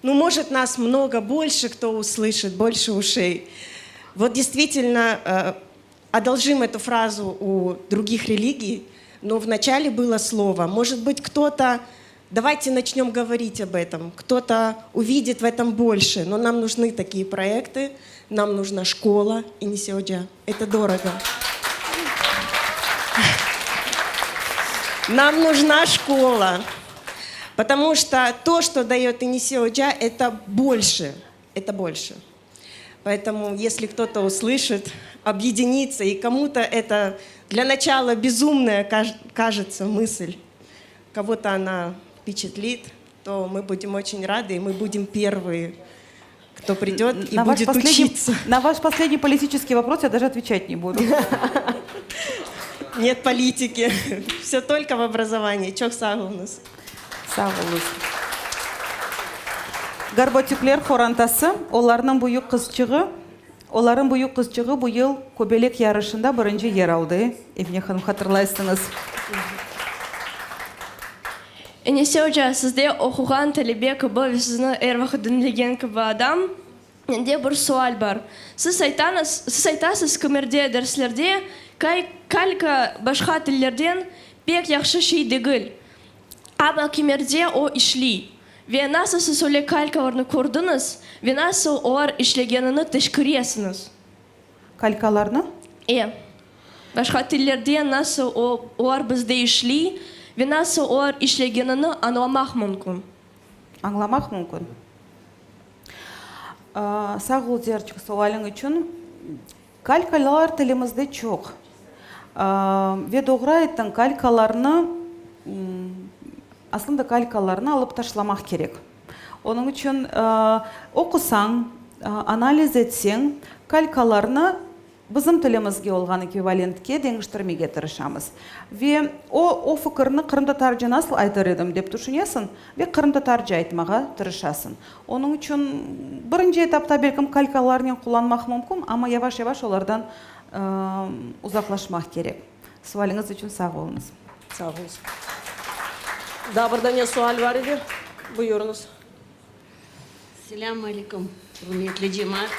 ну может нас много, больше кто услышит, больше ушей. Вот действительно одолжим эту фразу у других религий, но вначале было слово. Может быть кто-то... Давайте начнем говорить об этом. Кто-то увидит в этом больше, но нам нужны такие проекты, нам нужна школа и не сёджа. Это дорого. Нам нужна школа, потому что то, что дает Инисиоджа, это больше, это больше. Поэтому, если кто-то услышит, объединится, и кому-то это для начала безумная кажется мысль, кого-то она впечатлит, то мы будем очень рады, и мы будем первые, кто придет и будет учиться. На ваш последний политический вопрос я даже отвечать не буду. Нет политики. Все только в образовании. Чок сагулнус. Сагулнус. Гарботюклер хорантасы, оларның бұйық қызчығы бұл ел көбелек ярышында бірінші ер алды. Евне ханым, хатырлайсыңыз. Энесе Hoca, sizde okugan talebe kıba ve sizin ervahı dinlegen kıba adam. Ende bir sual var. Siz aytasız kümerde derslerde kalka başka tillerden pek yaxşı şey değil. Ama kümerde o işli. Ve nasıl siz öyle kalkalarını kurdunuz ve nasıl o işlegenini teşkiriyorsunuz? Kalkalarını? Başka tillerden nasıl o bizde işli ve nasıl o işlegenini anlamak mümkün? Anlamak mümkün. Sağ ol Zerçik sualın için. Kalkalar tilimizde çok. Ve doğru ettin kalkalarını aslında kalkalarını alıp taşlamak gerek. Onun için okusan, analiz etsen kalkalarını bizim tilimizge olgan ekvivalentke dengiştirmeye tırışamız. Ve o fikrini Kırım Tatarca nasıl aytar edim dep düşünesin ve Kırım Tatarca aytmağa tırışasın. Onun için birinci etapta belki kalkalarını kullanmak mümkün ama yavaş yavaş onlardan uzaklaşmak gerek. Sualınız için sağ olunuz. Sağ olunuz. Daha burada ne sual var idi? Buyurunuz. Selamun aleyküm. Hürmetli cemaat.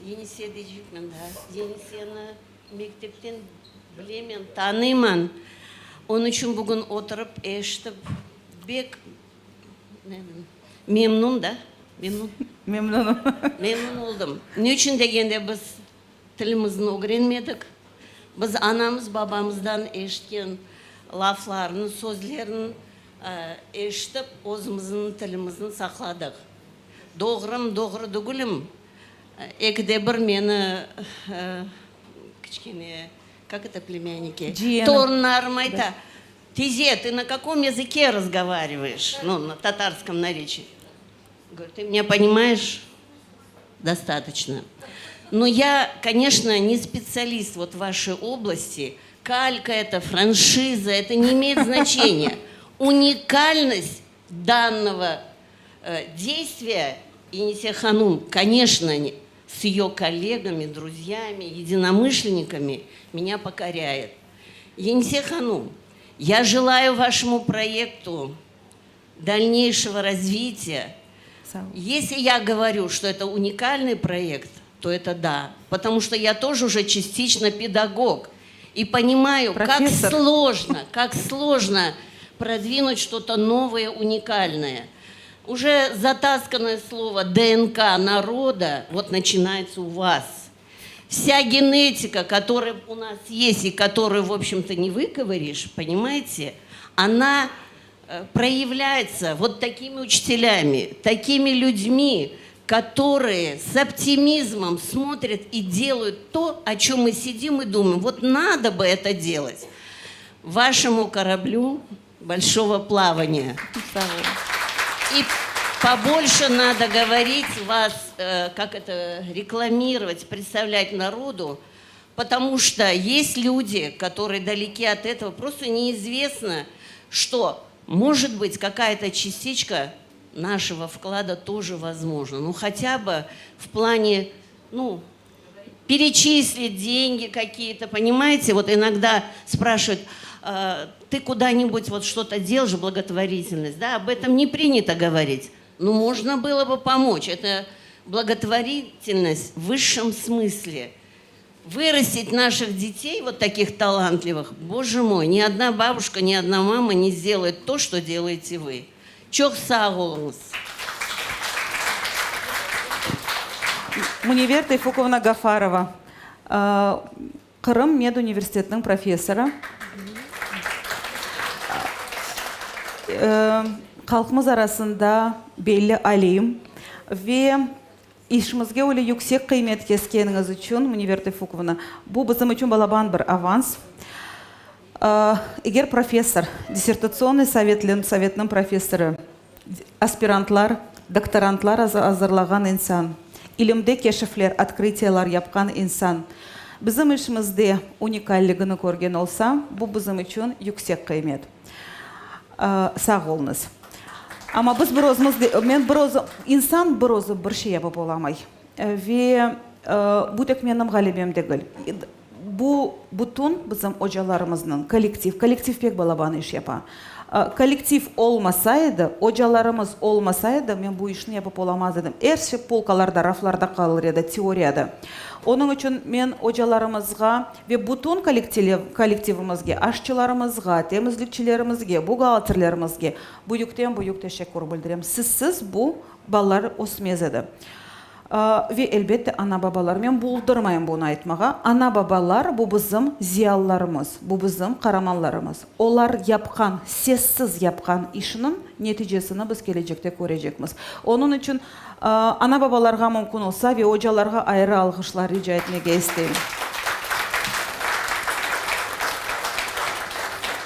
Yenise diyecekmін да. Yeniseni mektepten bilemen, tanıyman. Onun için bugün oturup eşitip bek memnun da. Memnunum. Memnun oldum. Ne için degende biz tilimizni öğrenmedik. Biz anamız babamızdan eşitken laflarını, sözlerini eşitip özümüzün tilimizni sakladık. Doğru değilim. Ekde bir meni kichkine, как это племянники? Torunlarım ayta. Тизе, ты на каком языке разговариваешь? Ну, на татарском наречии. Говорю, ты меня понимаешь? Достаточно. Но я, конечно, не специалист вот в вашей области. Калька это, франшиза, это не имеет значения. Уникальность данного действия Енисей Ханум, конечно, с ее коллегами, друзьями, единомышленниками меня покоряет. Енисей Ханум, я желаю вашему проекту дальнейшего развития. Если я говорю, что это уникальный проект, то это да. Потому что я тоже уже частично педагог. И понимаю, как сложно продвинуть что-то новое, уникальное. Уже затасканное слово ДНК народа вот начинается у вас. Вся генетика, которая у нас есть и которую, в общем-то, не выковыришь, понимаете, она проявляется вот такими учителями, такими людьми, которые с оптимизмом смотрят и делают то, о чем мы сидим и думаем. Вот надо бы это делать. Вашему кораблю большого плавания. И побольше надо говорить вас, как это, рекламировать, представлять народу, потому что есть люди, которые далеки от этого, просто неизвестно, что, может быть, какая-то частичка нашего вклада тоже возможна. Ну, хотя бы в плане, ну, перечислить деньги какие-то, понимаете? Вот иногда спрашивают, ты куда-нибудь вот что-то делаешь, благотворительность, да? Об этом не принято говорить. Ну, можно было бы помочь. Это благотворительность в высшем смысле. Вырастить наших детей, вот таких талантливых, боже мой, ни одна бабушка, ни одна мама не сделает то, что делаете вы. Çok sağ olunuz. Мунивер Тайфуковна Гафарова, Кырым медуниверситетінің профессоры. Халқымыз арасында белі алим ve işimizge öyle yüksek kıymet keskeniz için Münevver Tayfukovna, bu bizim için balaban bir avans. Eğer profesör, dissertasyonный советның профессоры, аспирантlar, doktorantlar hazırlagan insan, ilimde keşifler, открытиялар yapkan insan, bizim işimizde unikalligini görgen olsa, bu bizim için yüksek kıymet. Sağ olunuz. Ama biz insan bir şey yapıp olamay. Ve bu tek benim galibim değil. Bu bütün bizim hocalarımızın kolektif pek balaban iş yapar. Kolektif olmasaydı, hocalarımız olmasaydı ben bu işini yapıp olamazdım. Her şey polkalarda, raflarda kalır ya da teoriyada. Onun için ben hocalarımızga ve bütün kolektivimizge, aşçılarımızga, temizlikçilerimizge, buğaltırlarımızge büyük teşekkür bildirem. Sizsiz bu ballar osmezedi. Ve elbette ana babalar, men buldurmayın bunu aytmağa. Ana babalar bu bizim ziyallarımız, bu bizim karamanlarımız. Onlar yapkan, sessiz yapkan işinin neticesini biz gelecekte görecekmiz. Onun için ana babalarga mümkün olsa ve hocalarga ayrı alkışlar rica etmeye isteyim.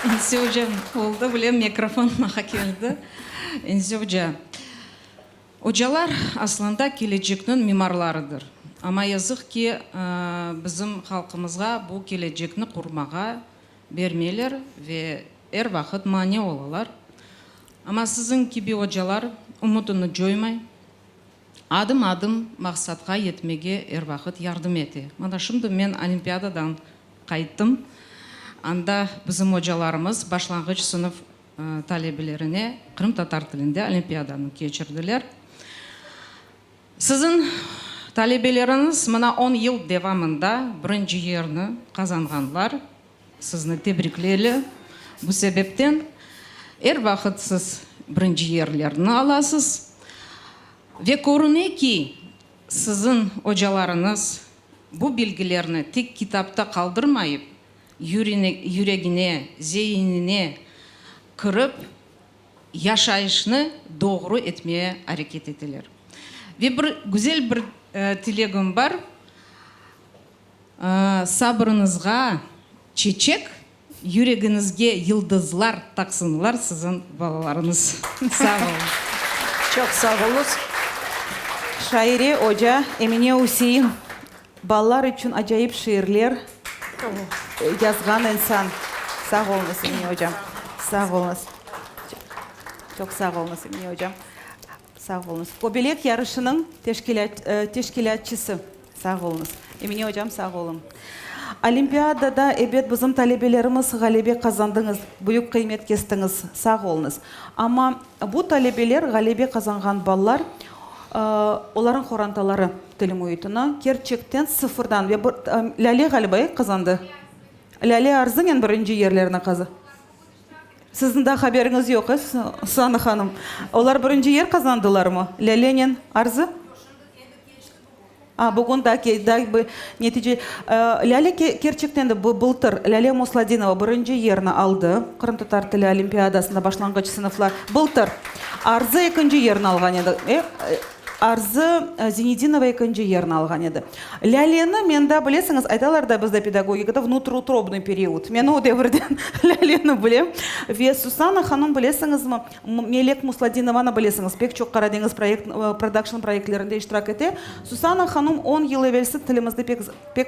Ense hocam oldu, bilem mikrofon maha geldi. Ense hocam. Hocalar aslında geleceknin mimarlarıdır. Ama yazık ki bizim halkımızga bu gelecekni kurmağa vermeler ve her vakit mani olalar. Ama sizin gibi hocalar umudunu joymay, adım adım maksatga yetmege her vakit yardım eti. Mana şimdi men olimpiadadan kayıttım. Anda bizim hocalarımız başlangıç sınıf talebelerine Kırım Tatar tilinde olimpiadanı geçirdiler. Sizin talebeleriniz mana 10 yıl devamında birinci yerini kazanganlar. Sizni tebrikleyli. Bu sebepten her vakit siz birinci yerlerini alasız. Ve көріне ки сіздің ожаларыңыз бұл белгілерні тек китапта қалдырмайып, жүрегіне, зейініне кіріп, яшайышны doğru etmeye hareket ettiler. Ve bir güzel bir тілегім бар. Сабырыңызға чечек, жүрегіңізге йылдызлар тақсынлар сіздің балаларыңыз. Sağ olun. Çok sağ olunuz. Шайре Hoca, Emine Hüseyin, ballar için acayip şiirler yazgan insan. Sağ olunuz Emine Hocam. Sağ olunuz. Çok sağ olunuz Emine Hocam. Sağ olunuz. Kobelek yarışının teşkilatçısı. Sağ olunuz. Emine Hocam sağ olun. Олимпиадада ebet bizim talebelerimiz galibe kazandınız, büyük kıymet kestiniz, sağ olunuz. Ama bu talebeler galibe kazangan ballar, onların xorantaları tilim uyutuna gerçekten sıfırdan ve Lale galiba kazandı. Lale Arzı'nın birinci yerlerine kazandı. Sizin de haberiniz yok, Susana Hanım. Onlar birinci yer kazandılar mı? Lale'nin Arzı? Bugün da netice Lale gerçekten de былтыр Lale Musladinova birinci yerini aldı. Kırım Tatar Tili Olimpiyadasında başlangıç sınıflar. Былтыр Arzı ikinci yerini algan edi. Arzı Zenedinova ikinci yerini algan edi. Lale'ni menda bilesiniz, aytalar da bizde pedagogikada внутриутробный период. Men o devirden Lale'ni bilem. Ve Susana Hanım bilesiniz mi? Melek Musladinova'nı bilesiniz. Pek çok Karadeniz production proyektlerinde iştirak etti. Susana Hanım 10 yıl evvelsi tilimizde pek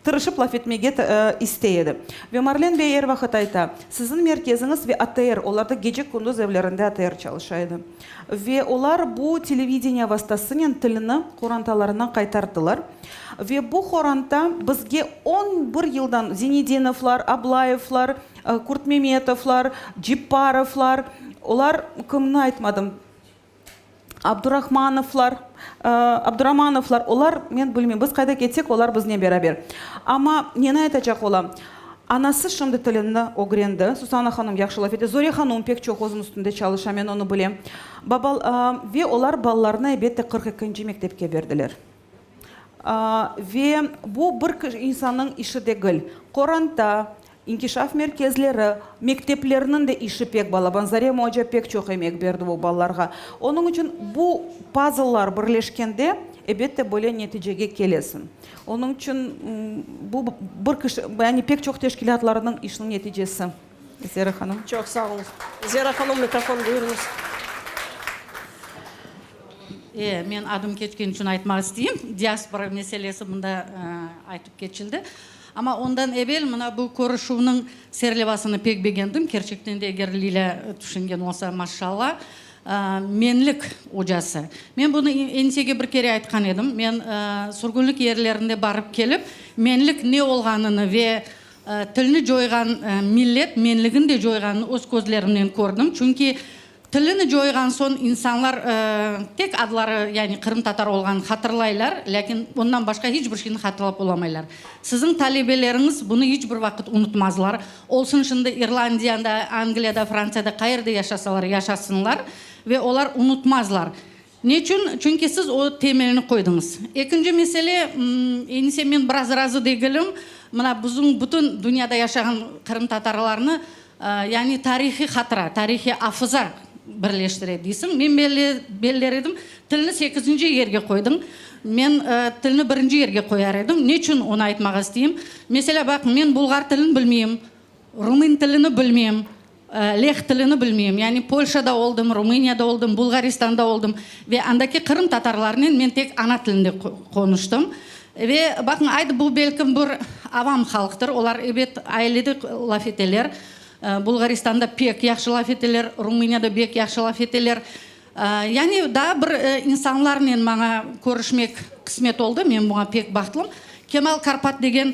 tırışıp laf etmege isteyedi. Ve Marlen Bey her vakit ayta, sizin merkeziniz ve ATR, onlar da gece kunduz evlerinde ATR çalışaydı. Ve onlar bu televideniya vasıtasının tilini korantalarından kaytardılar. Ve bu koranta bizge 11 yıldan Zenedinovlar, Ablayevlar, Kurtmemetovlar, Ciparovlar, onlar kimini aytmadım, Abdurrahmanovlar, olar men bilmeyim, biz kayda ketsek, olar bizne beraber. Ama neni aytacak olam? Anası şimdi tilini öğrendi. Susana Hanım yaxşılap edi. Zori Hanım pek çok o'zim üstünde çalışa, men onu bilem. Ve olar ballarına elbette 42. mektepke verdiler. Ve bu bir insanın işi değil. Koranta, İnkişaf merkezleri, mekteplerinin de işi pek balaban. Zarem Hoca pek çok emek berdi bu ballarga. Onun için bu puzzle'lar birleşkende elbette böyle neticeye gelesin. Onun için bu bir kişi, yani pek çok teşkilatlarının işinin neticesi. Zehra Hanım. Çok sağ olun. Zehra Hanım, mikrofon buyurunuz. Men adım ketken için aytmak isteyeyim. Diaspora meselesi bunda aytıp geçildi. Ama ondan evvel mına bu көрішуінің серлебасыны pek beğendim. Gerçekten de eğer Lila düşüngen olsa maşallah. Menlik hocası. Men bunu ensege bir kere aytkan edim. Men sürgünlük yerlerinde barıp kelip menlik ne olganını ve tilini joygan millet menligin de joyganını öz gözlerimden gördüm. Çünkü tilini joygan son insanlar tek adları yani Kırım Tatar olgan hatırlaylar, lakin ondan başka hiçbir şeyini hatırlap olamaylar. Sizin talebeleriniz bunu hiçbir vakit unutmazlar. Olsun şimdi İrlandiya'da, Angliya'da, Fransa'da kayırda yaşasalar yaşasınlar ve onlar unutmazlar. Niçin? Çünkü siz o temelini koydunuz. İkinci mesele, enise men biraz razı değilim. Mına bizim bütün dünyada yaşayan Kırım Tatarlarını yani tarihi hatıra, tarihi hafıza birleştiredi дейсің. Men belleredim, tilini 8. yerge koydum. Men tilini 1. yerge koyar edim. Niçin onu aytmak isteyeyim? Mesela bak, men Bulgar tilini bilmeyim, Rumen tilini bilmeyim, Leh tilini bilmeyim. Yani Polşa'da oldum, Rumeniya'da oldum, Bulgaristan'da oldum. Ve andaki Kırım Tatarlarının men tek ana tilinde konuştum. Ve bakın aydı bu belki bir avam halktır. Olar evet ailede laf eteler. Bulgaristan'da pek yaxşı laf eteler, Rumeniya'da pek yaxşı laf eteler. Yani da bir insanlarla bana görüşmek kısmet oldu. Men buna pek baktım. Kemal Karpat degen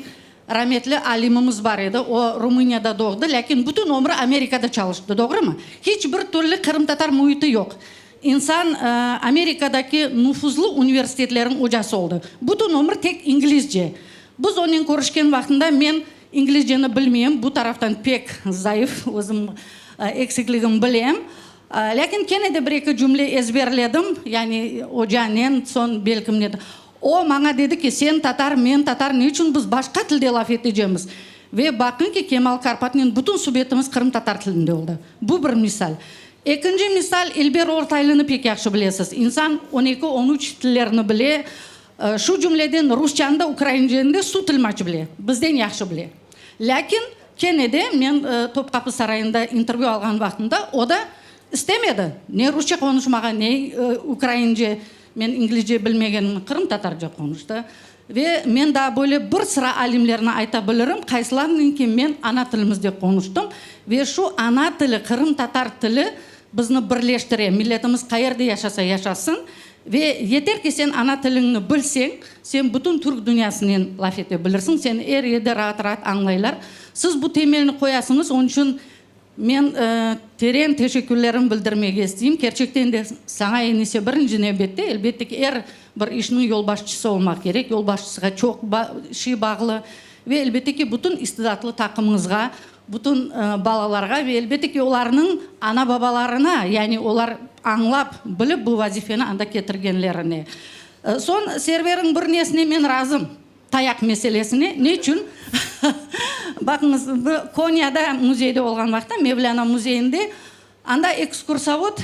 rahmetli alimimiz var edi. O Rumeniya'da doğdu. Lakin bütün ömrü Amerika'da çalıştı. Doğru mu? Hiçbir türlü Kırım Tatar muhiti yok. İnsan Amerika'daki nüfuzlu üniversitelerin hocası oldu. Bütün ömrü tek İngilizce. Biz onun görüşken vaktinde men İngilizceni bilmeyeyim. Bu taraftan pek zayıf. Özüm eksikliğimi bileyim. Ләкин кене де бір-екі жүмле ezberledim, яғни ожанен сон белгімледі. О маңа деді ки, сен татар, мен татар, не үшін біз башқа тілде лаф етежеміз? Ве бақын ки Кемал Карпатнен бүтін субъектіміз Қырым татар тілінде болды. Бұл бір мисал. Екінші мисал, Эльбер Ортайлыны пек яқшы білесіз. Инсан 12-13 тілеріні біле, шу жүмледен русчанды, украинженде су тілмачы біле. Бізден яқшы біле. Ләкин кенеде мен Топкапы сарайында интервью алған вақытында, ода істемеді. Не русча қонышмаға, не украинже, мен инглизже білмеген Қырым татаржа қонышты. Ve men daha böyle bir sıra alimlerine aytabilirim. Kaysilarının ki men ana tilimizde konuştum. Ve şu ana tili, Kırım Tatar tili bizni birleştire. Milletimiz qayerda yaşasa yaşasın. Ve yeter ki sen ana tilini bilsen, sen bütün Türk dünyasının laf edebilirsin. Sen er yerde rahat anlaylar. Siz bu temelini koyasınız. Onun için men tereң teşekkürlerimi bildirmeye isteyeyim. Gerçekten de sana enise birinci nöbette elbette ki bir işinin yol başçısı olmak gerek. Yol başçısına çok şey bağlı ve elbette ki bütün istidatlı takımınızga, bütün balalarga ve elbette ki onların ana babalarına, yani onlar anlap bilip bu vazifeni anda getirgenlerine. Son serverin bir nesine men razım. Tayak meselesine. Ne için? Bakınız, Konya'da müzeyde olgan vakta, Mevlana Müzeyinde anda ekskursavod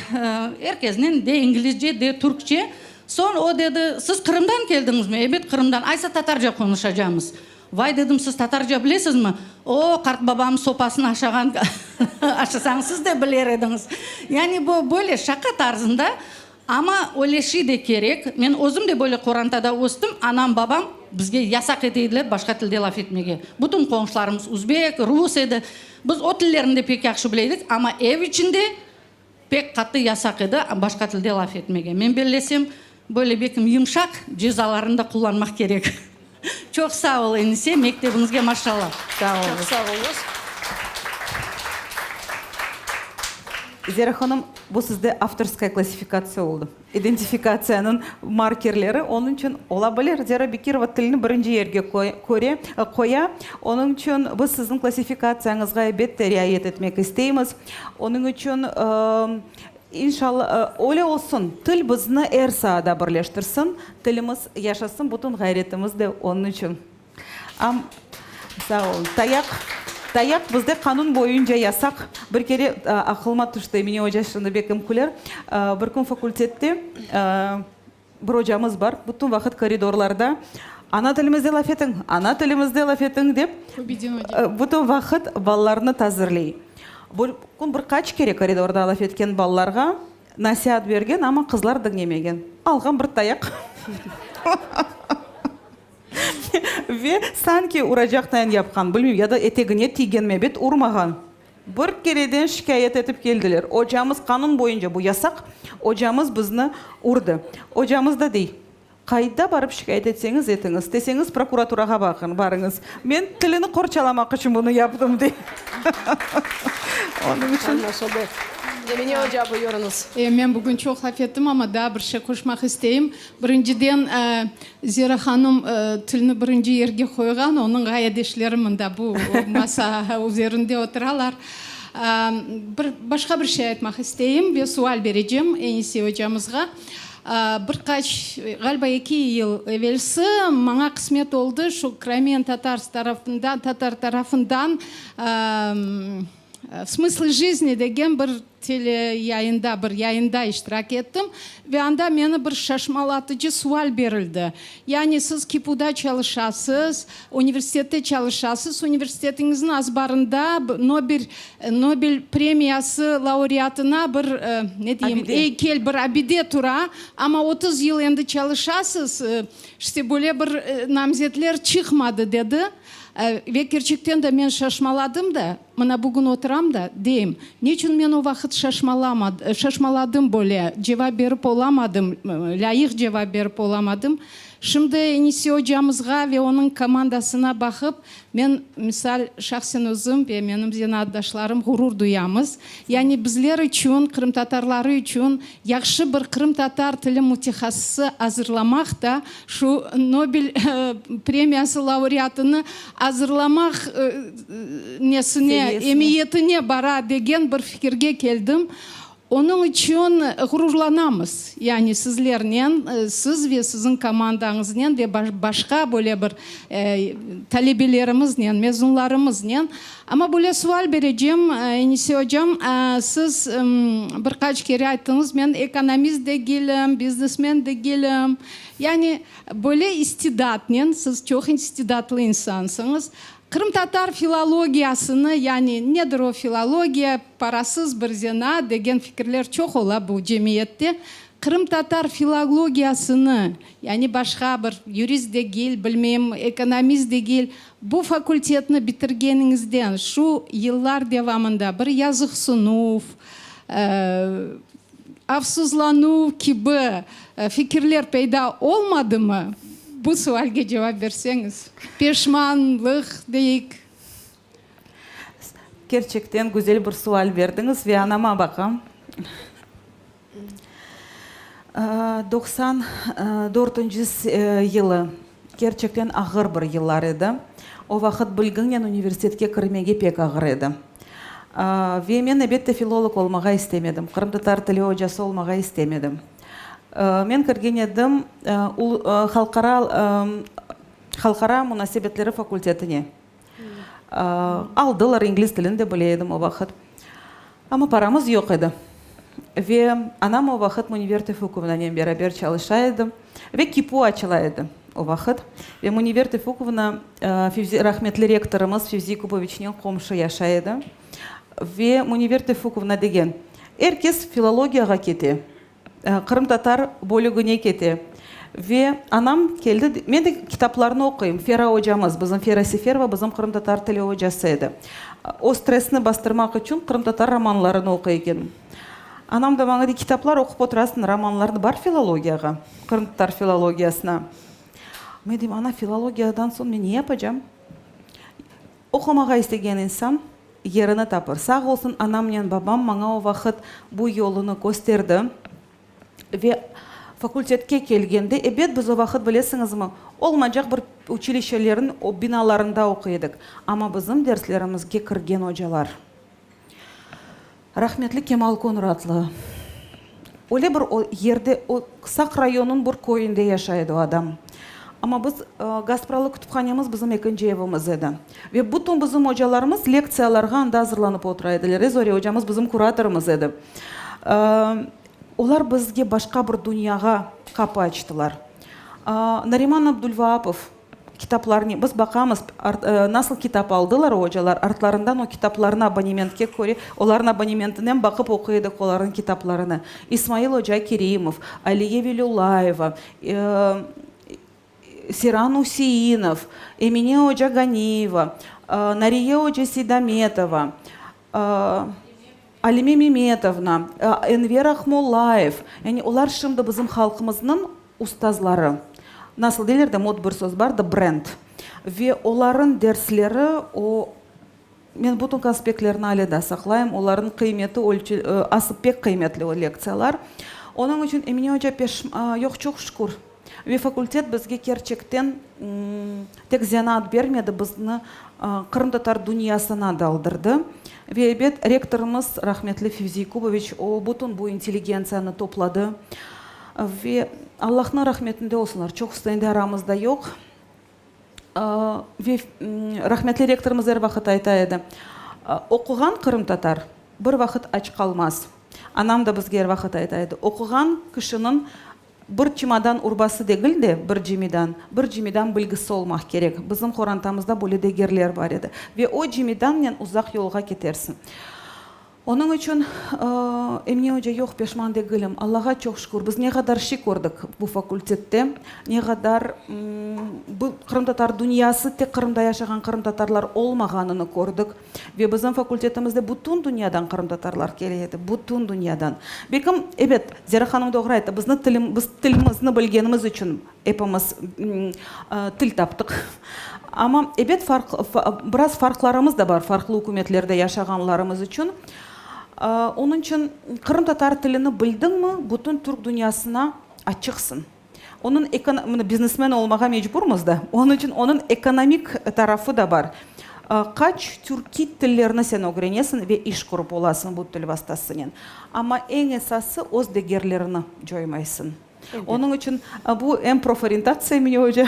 herkesin de İngilizce de Türkçe. Son o dedi, siz Kırım'dan geldiniz mi? Evet, Kırım'dan. Aysa Tatarca konuşacağımız. Vay dedim, siz Tatarca bilesiniz mi? O kart babam sopasını aşasan siz de biler ediniz. Yani bu böyle şaka tarzında. Ama öyle şey de gerek. Men özüm de böyle Korantada östüm. Anam babam bizge yasak edeydiler başka tilde laf etmege. Bütün komşularımız Uzbek, Rus edi. Biz o tillerinde pek yakşı bileydik. Ama ev içinde pek katı yasak edi başka tilde laf etmege. Men belesem böyle bekim yumuşak cezalarında kullanmak gerek. Çok sağ ol Enise. Mektebinizge maşallah. Sağ olun. Çok sağ olunuz. Zera Hanım, bu sizde авторская классификация oldu. İdentifikasyonun markerleri, onun için olabilir. Zera Bekirova tilini birinci yerge koya. Onun için bu sizin klassifikasyanızga elbette riayet etmek isteyimiz. Onun için inşallah öyle olsun. Til bizni er sahada birleştirsin. Tilimiz yaşasın, bütün gayretimiz de onun için. Sağ olun. Tayak bizde kanun boyunca yasak. Bir kere aklıma düştü. Mine hocasını bekim kuler. Bir gün fakültette bir hocamız var. Bütün vakit koridorlarda ana tilimizde laf etin, ana tilimizde laf etin dep. Bütün vakit ballarını tazirley. Bir gün birkaç kere koridorda laf etken ballarga nasihat bergen ama kızlar dinlemegen. Algan bir tayak. Ve sanki uracaktan yapkan, bilmiyorum ya da eteğine tiygenmebet urmagan. Bir kereden şikayet etip geldiler. Hocamız kanun boyunca bu yasak. Hocamız bizni urdu. Hocamız da değil. Kayda barıp şikayet etseniz etiniz. Deseniz prokuraturaga bakın, barınız. Men tilini korçalamak için bunu yaptım diye. Onun için... Emine Hoca buyurunuz. Ben bugün çok laf ettim ama daha bir şey koşmak isteyeyim. Birinciden Zira Hanım tilini birinci yerge koygan, onun gayedeşlerimin de bu masa üzerinde oturalar. Başka bir şey etmek isteyeyim ve sual vereceğim Enise hocamızga. Birkaç, galiba 2 yıl evvelsi bana kısmet oldu. Şu Crimean Tatar tarafından в смысле жизни деген bir teleyayında, bir yayında iştirak ettim ve anda meni bir şaşmalatıcı sual verildi. Yani siz Kipu'da çalışasınız, üniversitede çalışasınız, üniversitetinizin azbarında Nobel premiyası laureatına bir ne diyeyim, heykel, bir abide tura ama 30 yıl endi çalışasınız, işte böyle bir namzetler çıkmadı dedi. Ve gerçekten de men şaşmaladım da, bana bugün oturam da deyim. Niçin men o vakit şaşmaladım böyle, cevap verip olamadım, layık cevap verip olamadım. Şimdi Enise hocamızga ve onun komandasına bakıp, men misal şahsen özüm ve benim zenadaşlarım gurur duyamız. Yani bizler için, Kırım Tatarları için yakşı bir Kırım Tatar tili mütehassısı hazırlamak da şu Nobel premiyası laureatını hazırlamak nesine, emiyetine bara degen bir fikirge geldim. Onun için gururlanamız. Yani sizlerden, siz ve sizin komandаңыздан de başka böyle bir talebelerimizden, mezunlarımızdan. Ama böyle sual vereceğim, Enise hocam, siz birkaç kere ayttınız, ben ekonomist de değilim, biznesmen de değilim. Yani böyle istidatla, siz çok istidatlı insansınız. Kırım Tatar filologiyasını, yani nedir o filologiya, parasız bir zina degen fikirler çok ola bu cemiyette. Kırım Tatar filologiyasını, yani başka bir jurist de değil, bilmem, ekonomist de değil, bu fakültetini bitirgeninizden şu yıllar devamında bir yazık sınıf, afsuzlanu gibi fikirler peyda olmadı mı? Bu sualga cevap verseniz. Pişmanlık deyik. Gerçekten güzel bir sual verdiniz ve anama bakam. 94 yılı gerçekten ağır bir yıllar idi. O vakit bilgingen üniversiteye kirmege pek ağır idi. Ve men elbette filolog olmağa istemedim. Kırım Tatar tili hocası olmağa istemedim. Men kirgen edim halkara münasebetleri fakültetine. Aldılar, İngiliz tilini de bileydim o vakit. Ama paramız yok idi. Ve anam o vakit Munivertif Hukumundan beraber çalışaydı. Ve kipu açılaydı o vakit. Ve Munivertif Hukumuna rahmetli rektorımız Fevzi Kupovich'nin komşu yaşaydı. Ve Munivertif Hukumuna degen herkes filologiyaga keti. Kırım Tatar bölügüne keti. Ve anam geldi, ben de kitaplarını okuyayım. Fera hocamız, bizim Fera Seferova, bizim Kırım Tatar tili hocasıydı. O stresini bastırmak için Kırım Tatar romanlarını okuyken. Anam da bana kitaplar okup oturasın, romanlarını var filologiyaga, Kırım Tatar filologiyasına. Ben dedim, ana filologiyadan sonra ben ne yapacağım? Okumağa istegen insan yerini tapır. Sağ olsun anam ve babam bana o vakit bu yolunu gösterdi. Ve fakültetke kelgende, evet biz o vakit bilesiniz mi? Olmayacak bir училищелерин o binalarında okuyorduk. Ama bizim derslerimizge kirgen hocalar. Rahmetli Kemal Konradlı. Öyle bir o yerde, o Sak rayonun bir koyunda yaşaydı o adam. Ama biz Gazpralı kütüphanemiz bizim ikinci evimiz edi. Ve bütün bizim hocalarımız leksiyalarga anda hazırlanıp oturaydılar. Rezori hocamız bizim kuratorumuz edi. Onlar bizge başka bir dünyaga kapı açtılar. Nariman Abdulvapov kitaplarını biz bakamız nasıl kitap aldılar hocalar, artlarından o kitaplarına abonementke koyuyor, onların abonementinden bakıp okuyorduk onların kitaplarını. İsmail Hoca Kerimov, Aliye Velюлаева, Сиран Усеинов, Emine Hoca Ganieva, Nariye Hoca Sidametova, Alime Memetovna, Enver Ahmollayev. Yani onlar şimdi bizim halkımızın ustazları. Nasıl derler de mod bir söz var da brand. Ve onların dersleri o men bütün konspektlerini aleda saklayayım. Onların kıymeti asıl pek kıymetli o leksiyalar. Onun için Emine Hoca yok çok şükür. Ve fakültet bizge gerçekten tek zenat vermedi, bizni Kırım Tatar dünyasına daldırdı. Ve evet rektorumuz rahmetli Fevzi Kupovich o bütün bu inteligensiyanı topladı. Ve Allah'ın rahmetinde olsunlar. Çok üstünde aramızda yok. Ve rahmetli rektorumuz her vakit aytaydı. Okugan Kırım Tatar bir vakit aç kalmaz. Anam da bizge her vakit aytaydı. Okugan kişinin bir çimadan urbası değil de bir cimidan bilgisi olmak gerek. Bizim Xorantamızda böyle degerler var idi. Ve o cimidan uzak yolga ketersin. Onun için Emine Hoca yok peşman değilim. Allah'a çok şükür. Biz ne kadar şey gördük bu fakültette. Ne kadar bu Kırım Tatar dünyası tek Kırım'da yaşayan Kırım Tatarlar olmağanını gördük. Ve bizim fakültetimizde bütün dünyadan Kırım Tatarlar geliyordu. Bütün dünyadan. Belki evet Zera Hanım doğru aydı. Biz tilimizni bilgenimiz için hepimiz til taptık. Ama evet biraz farklarımız da var. Farklı hükümetlerde yaşayanlarımız için. Onun için Kırım Tatar tilini bildin mi bütün Türk dünyasına açıksın. Onun biznesmen olmağa mecburmuz da. Onun için onun ekonomik tarafı da var. Kaç Türk tillerini sen öğrenirsin ve iş kurup olasın bu tül vasıtasının. Ama en esası öz değerlerini joymaysın. Onun için bu en prof-orientatsiya meni hoca.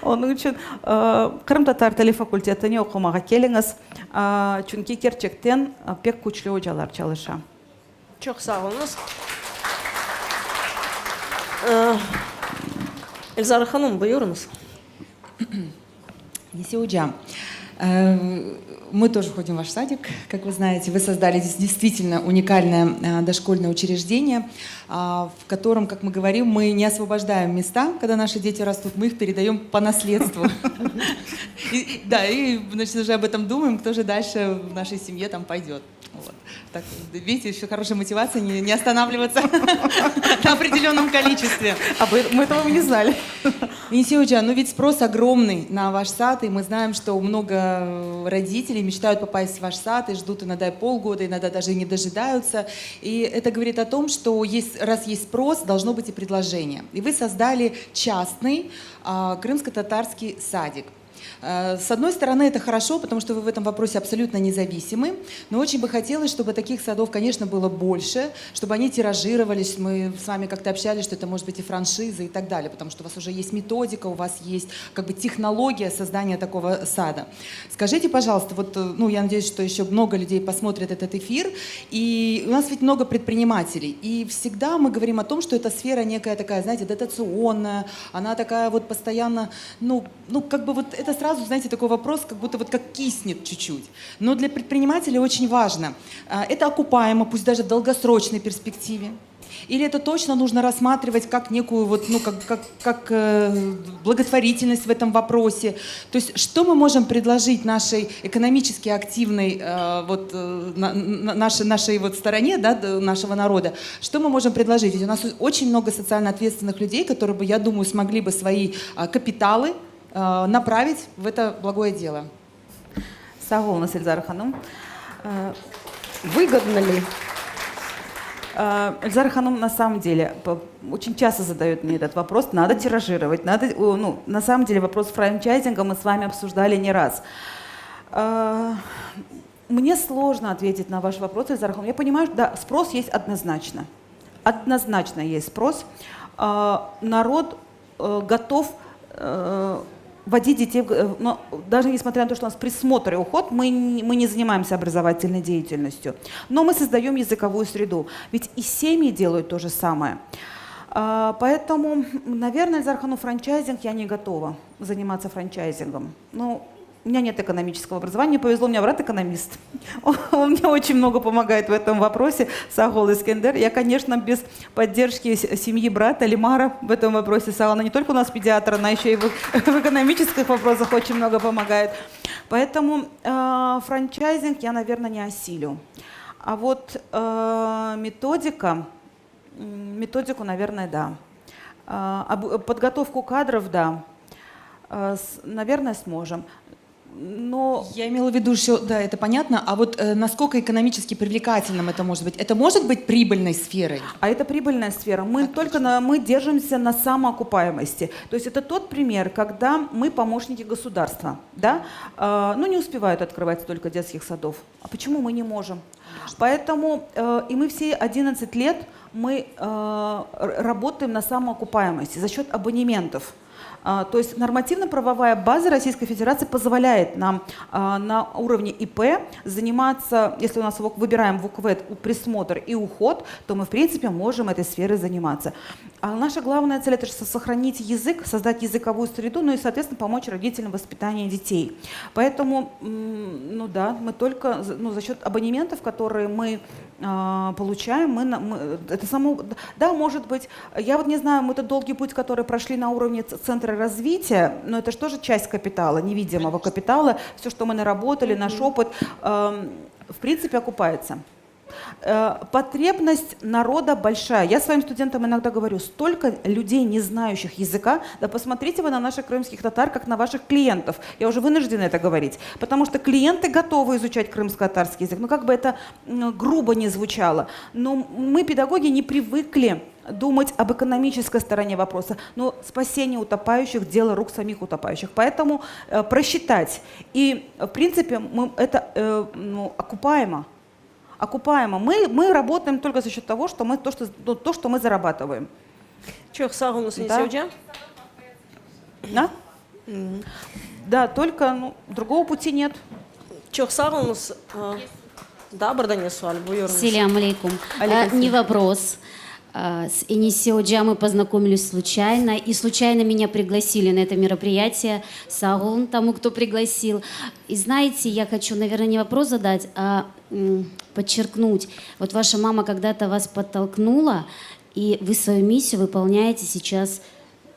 Onun için Kırım Tatar Tili Fakültetini okumağa keliniz. Çünkü gerçekten pek güçlü hocalar çalışıyor. Çok sağ olunuz. Elzara Hanım, buyurunuz. Несеуджа, мы тоже ходим в ваш садик, как вы знаете. Вы создали здесь действительно уникальное дошкольное учреждение, в котором, как мы говорим, мы не освобождаем места, когда наши дети растут, мы их передаем по наследству. Да, и значит, уже об этом думаем, кто же дальше в нашей семье там пойдет. Так, видите, еще хорошая мотивация не останавливаться на определенном количестве. Мы этого не знали. Инсеуджа, ну ведь спрос огромный на ваш сад, и мы знаем, что много родителей мечтают попасть в ваш сад и ждут иногда полгода, иногда даже и не дожидаются. И это говорит о том, что раз есть спрос, должно быть и предложение. И вы создали частный крымско-татарский садик. С одной стороны, это хорошо, потому что вы в этом вопросе абсолютно независимы, но очень бы хотелось, чтобы таких садов, конечно, было больше, чтобы они тиражировались. Мы с вами как-то общались, что это может быть и франшиза и так далее, потому что у вас уже есть методика, у вас есть как бы технология создания такого сада. Скажите, пожалуйста, вот, ну, я надеюсь, что еще много людей посмотрят этот эфир, и у нас ведь много предпринимателей, и всегда мы говорим о том, что эта сфера некая такая, знаете, дотационная, она такая вот постоянно, ну как бы вот это сразу, знаете, такой вопрос, как будто вот как киснет чуть-чуть. Но для предпринимателя очень важно. Это окупаемо, пусть даже в долгосрочной перспективе. Или это точно нужно рассматривать как некую вот, ну, как благотворительность в этом вопросе. То есть что мы можем предложить нашей экономически активной вот, нашей вот стороне, да, нашего народа? Что мы можем предложить? Ведь у нас очень много социально ответственных людей, которые бы, я думаю, смогли бы свои капиталы направить в это благое дело. Согласна, Эльзара Ханум. Выгодно ли? Эльзара Ханум на самом деле очень часто задает мне этот вопрос. Надо тиражировать. Надо, ну, на самом деле вопрос франчайзинга мы с вами обсуждали не раз. Мне сложно ответить на ваш вопрос, Эльзара Ханум. Я понимаю, да, спрос есть однозначно. Однозначно есть спрос. Народ готов водить детей, но даже несмотря на то, что у нас присмотр и уход, мы не занимаемся образовательной деятельностью, но мы создаем языковую среду. Ведь и семьи делают то же самое. Поэтому, наверное, Эльзара Ханум, франчайзинг, я не готова заниматься франчайзингом. Ну, у меня нет экономического образования, мне повезло, у меня брат экономист. Он мне очень много помогает в этом вопросе, Сагол Искендер. Я, конечно, без поддержки семьи брата Лимара в этом вопросе. Она не только у нас педиатр, она еще и в экономических вопросах очень много помогает. Поэтому франчайзинг я, наверное, не осилю. А вот методику, наверное, да. Подготовку кадров, да. Наверное, сможем. Но я имела в виду, что да, это понятно, а вот насколько экономически привлекательным это может быть? Это может быть прибыльной сферой? А это прибыльная сфера. Мы мы держимся на самоокупаемости. То есть это тот пример, когда мы помощники государства, да? Ну, не успевают открывать столько детских садов. А почему мы не можем? Поэтому и мы все 11 лет мы работаем на самоокупаемости за счет абонементов. То есть нормативно-правовая база Российской Федерации позволяет нам на уровне ИП заниматься, если у нас выбираем в УКВЭД присмотр и уход, то мы в принципе можем этой сферой заниматься. А наша главная цель — это сохранить язык, создать языковую среду, ну и, соответственно, помочь родителям в воспитании детей. Поэтому, ну да, мы только за счет абонементов, которые мы получаем, это само, да, может быть, я вот не знаю, мы этот долгий путь, который прошли на уровне центра развития, но это же тоже часть капитала, невидимого капитала, все, что мы наработали, наш опыт, в принципе, окупается. Потребность народа большая. Я своим студентам иногда говорю, столько людей, не знающих языка, да посмотрите вы на наших крымских татар, как на ваших клиентов. Я уже вынуждена это говорить, потому что клиенты готовы изучать крымско-татарский язык. Ну, как бы это грубо не звучало. Но мы, педагоги, не привыкли думать об экономической стороне вопроса. Но спасение утопающих – дело рук самих утопающих. Поэтому просчитать. И, в принципе, это окупаемо. Окупаемо. Мы работаем только за счет того, что мы, то, что мы зарабатываем. Çok sağ olun Enis Да. Hocam. Да? Да, только другого пути нет. Çok sağ olun. Да, Бардане Суаль, buyurunuz. Селям алейкум. Не вопрос. С Эниси Оджа мы познакомились случайно, и случайно меня пригласили на это мероприятие. Сагун тому, кто пригласил. И знаете, я хочу, наверное, не вопрос задать, а подчеркнуть. Вот ваша мама когда-то вас подтолкнула, и вы свою миссию выполняете сейчас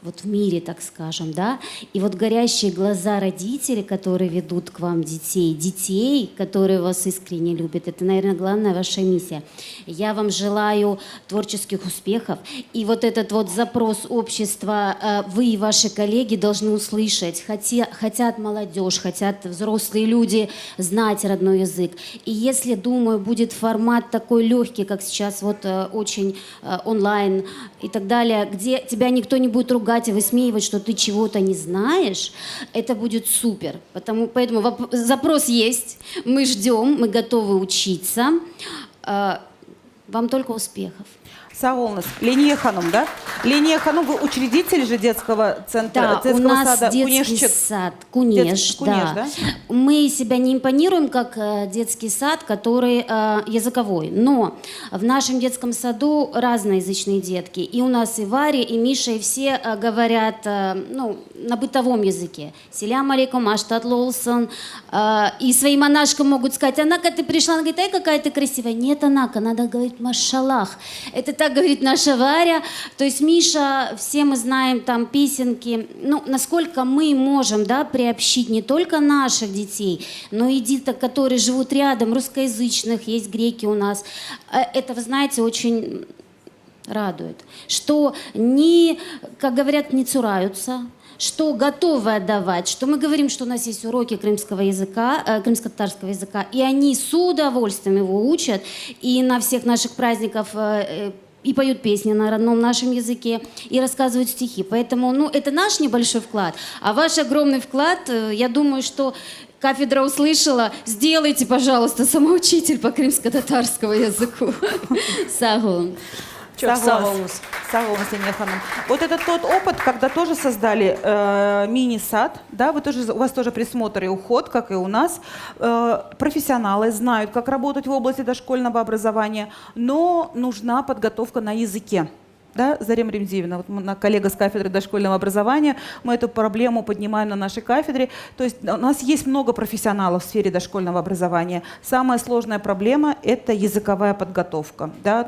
вот в мире, так скажем, да, и вот горящие глаза родителей, которые ведут к вам детей, которые вас искренне любят, это, наверное, главная ваша миссия. Я вам желаю творческих успехов, и вот этот вот запрос общества вы и ваши коллеги должны услышать, хотят молодежь, хотят взрослые люди знать родной язык, и если, думаю, будет формат такой легкий, как сейчас, вот очень онлайн и так далее, где тебя никто не будет ругать и высмеивать, что ты чего-то не знаешь, это будет супер. Поэтому запрос есть, мы ждем, мы готовы учиться. Вам только успехов. Саолнас. Ления Ханум, да? Ления Ханум, вы учредитель же детского центра, Да, детского у нас сада детский Кунешчик. сад, Кунеш, да. Мы себя не импонируем как детский сад, который языковой, но в нашем детском саду разноязычные детки. И у нас и Варя, и Миша, и все говорят на бытовом языке. Селям алейкум, аштат лолсон. И своим монашкам могут сказать: Анака, ты пришла, она говорит: ай, какая ты красивая. Нет, Анака, надо говорить машаллах. Это так говорит наша Варя. То есть Миша, все мы знаем там песенки. Ну, насколько мы можем, да, приобщить не только наших детей, но и деток, которые живут рядом, русскоязычных, есть греки у нас. Это, вы знаете, очень радует. Что не, как говорят, не цураются, что готовы отдавать, что мы говорим, что у нас есть уроки крымского языка, крымско-татарского языка, и они с удовольствием его учат, и на всех наших праздниках и поют песни на родном нашем языке, и рассказывают стихи. Поэтому, это наш небольшой вклад, а ваш огромный вклад, я думаю, что кафедра услышала: сделайте, пожалуйста, самоучитель по крымско-татарскому языку. Сагун. Согласна, Ления Ханум. Вот это тот опыт, когда тоже создали мини-сад, да, у вас тоже присмотр и уход, как и у нас. Профессионалы знают, как работать в области дошкольного образования, но нужна подготовка на языке. Да, Зарем Ремзиевна, вот коллега с кафедры дошкольного образования, мы эту проблему поднимаем на нашей кафедре. То есть у нас есть много профессионалов в сфере дошкольного образования. Самая сложная проблема – это языковая подготовка. Да,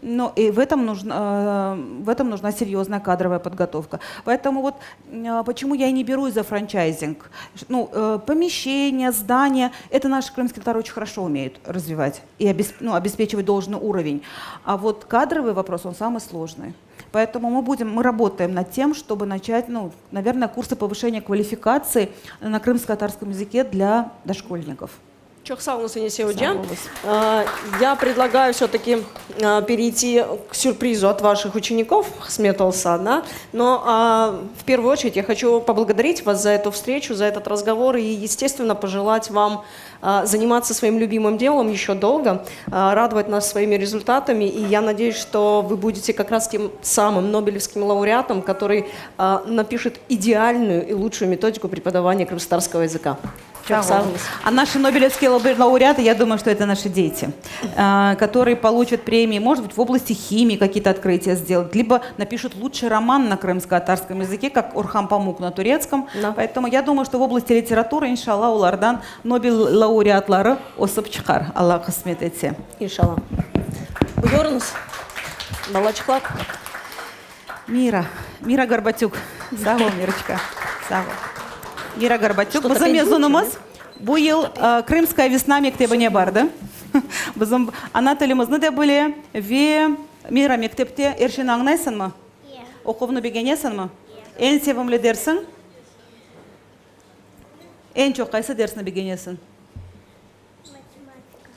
но и в этом нужна серьезная кадровая подготовка. Поэтому вот почему я и не берусь за франчайзинг. Помещения, здания – это наши крымские татары очень хорошо умеют развивать и обеспечивать должный уровень. А вот кадровый вопрос, он самый сложный. Поэтому мы работаем над тем, чтобы начать, наверное, курсы повышения квалификации на крымско-татарском языке для дошкольников. Çok sağ olun Enis Hocam. Я предлагаю все-таки перейти к сюрпризу от ваших учеников Хсметолса, да? Но в первую очередь я хочу поблагодарить вас за эту встречу, за этот разговор и, естественно, пожелать вам заниматься своим любимым делом еще долго, радовать нас своими результатами, и я надеюсь, что вы будете как раз тем самым Нобелевским лауреатом, который напишет идеальную и лучшую методику преподавания крымско-татарского языка. А наши Нобелевские лауреаты, я думаю, что это наши дети, которые получат премии, может быть, в области химии какие-то открытия сделать, либо напишут лучший роман на крымско-татарском языке, как Орхан Памук на турецком. Да. Поэтому я думаю, что в области литературы, иншалла, улардан Нобель лауреатлары осып чықар. Аллах қысмет етсе. Иншалла. Buyurunuz. Балачклак. Мира Горбатюк. Сау, Мирочка. Сау. Мира Горбатюк. Бізім мезонымыз бұл ел Крымская весна мектебіне барды. Bizim ana tilimizni de bile ve Mira mektepte erşen anlaysın mı? Okuvunu beğeniyorsun mu? En sevimli dersin? En çok kaysı dersini beğeniyorsun?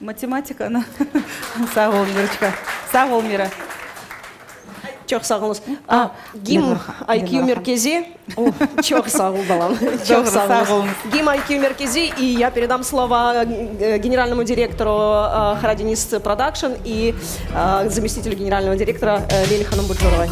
Matematika. Sağ ol Mirочка. Sağ ol Mira. Çok sağ olunuz. GİM IQ merkezi. Çok sağ ol, балам. Çok sağ olunuz. GİM IQ меркези, и я передам слово генеральному директору Харадинис Продакшн и заместителю генерального директора Лиле Ханумбуджуровой.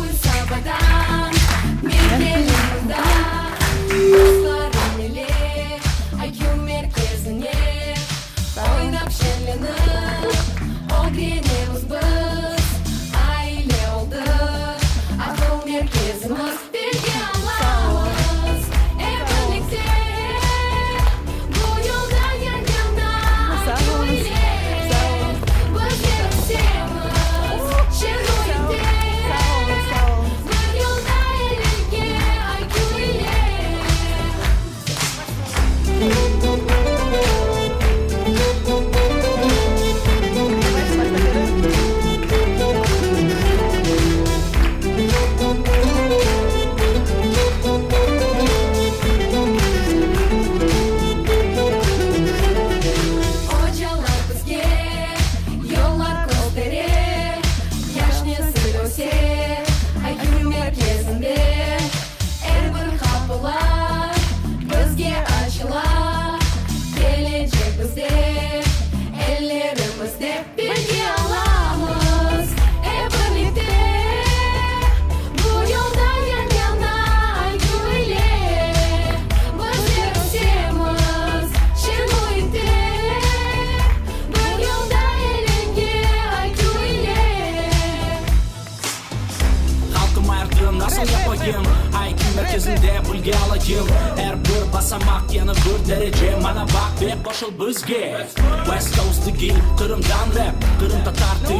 merkezinde bulga alayım. Her bir basamak yanı bir derece. Mana bak ve koşul bizge. West Coast'ı gel Kırım'dan rap, Kırım'da tartı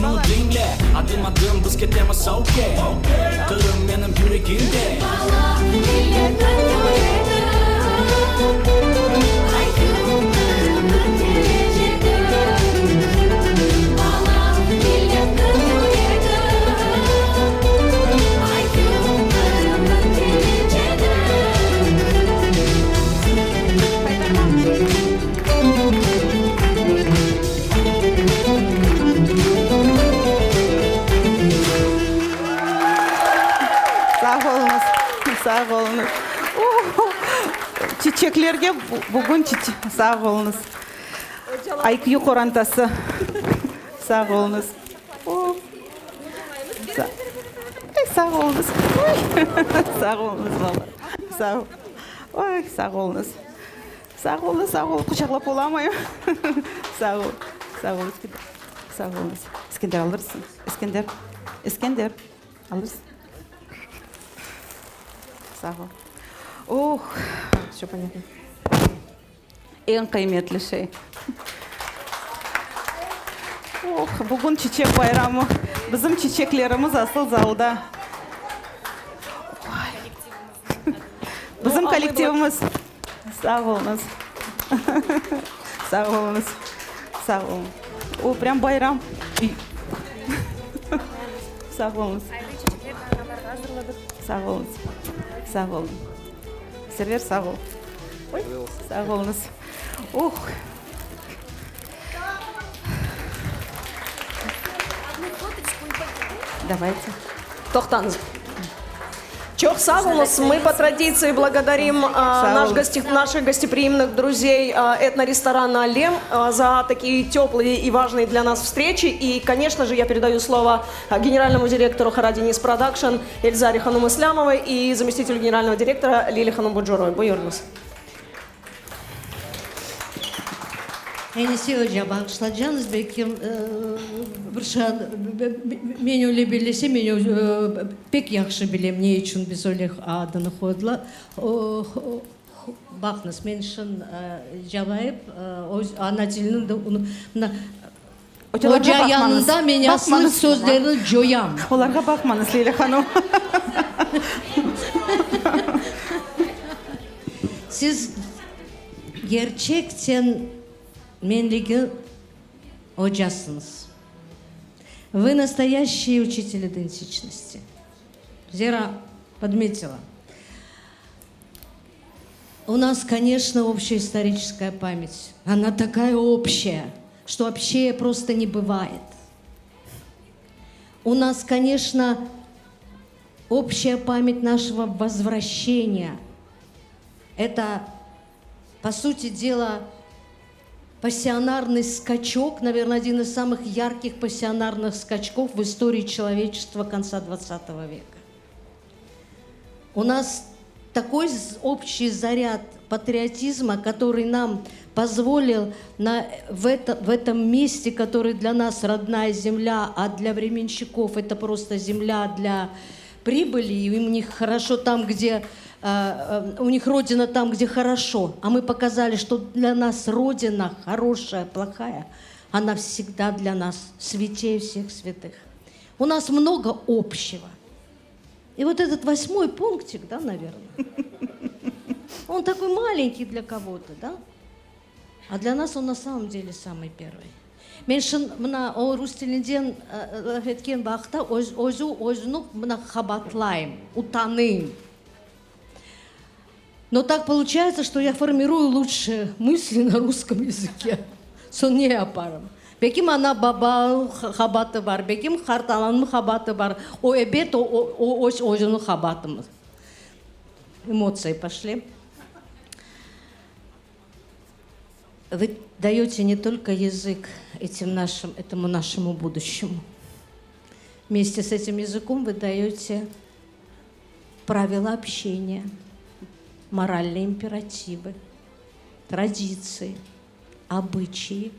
bunu dinle. Adım adım biz ketemiz okay. Kırım benim yüreğimde. Sağ olunuz. Çiçeklerge bugün sağ olunuz. IQ korantası. Sağ olunuz. Sağ olunuz. Sağ olunuz valla. Sağ ol. Oy, sağ olunuz. Sağ olun, sağ ol. Kucaklayıp olamayım. Sağ ol. Sağ ol. Sağ olunuz. İskender alırsın. İskender. İskender. Alırsın. Sağ ol. Oh, все понятно. En kıymetli şey. Oh, bugün çiçek bayramı. Bizim çiçeklerimiz asıl zalda. Bizim kolektivimiz. Sağ olunuz. Sağ olunuz. Sağ olun. O прям bayram. Sağ olunuz. Sağ olun. Sağ olun. Server sağ ol. Sağ olunuz. Oh. Давайте. Тохтанз. Çok sağ olun. Мы по традиции благодарим наших гостеприимных друзей этно-ресторана «Лем» за такие теплые и важные для нас встречи. И, конечно же, я передаю слово генеральному директору Харадинис Продакшн Эльзаре Ханум Ислямовой и заместителю генерального директора Лиле Ханумбуджуровой. Buyurunuz. Enisi Hoca bağışlayacağınız belki ben öyle bilesem ben pek yaxşı bilem ne için biz öyle adını koydular. Bakınız men için cevap ana dilinin de onu Hoca yanında men asıl sözleri joyam. Olarga bakmanız Leyla Hanım. Siz gerçekten menligi Ожасыныз. Вы настоящий учитель идентичности. Зира подметила. У нас, конечно, общая историческая память. Она такая общая, что общее просто не бывает. У нас, конечно, общая память нашего возвращения. Это, по сути дела, пассионарный скачок, наверное, один из самых ярких пассионарных скачков в истории человечества конца XX века. У нас такой общий заряд патриотизма, который нам позволил в этом месте, который для нас родная земля, а для временщиков это просто земля для прибыли, и у них хорошо там, где у них родина там, где хорошо, а мы показали, что для нас родина хорошая, плохая, она всегда для нас святее всех святых. У нас много общего. И вот этот 8-й пунктик, да, наверное, он такой маленький для кого-то, да? А для нас он на самом деле самый первый. Мен шын мына орыс тілінден лaf еткен бақта өзіну мына қабатлайым, утаным. Но так получается, что я формирую лучшие мысли на русском языке. Сон не апарым. Беким ана баба хабаты бар, беким харталаның хабаты бар, о эбет өзіну хабатымыз. Эмоции пошли. Вы даете не только язык этому нашему будущему. Вместе с этим языком вы даете правила общения, моральные императивы, традиции, обычаи,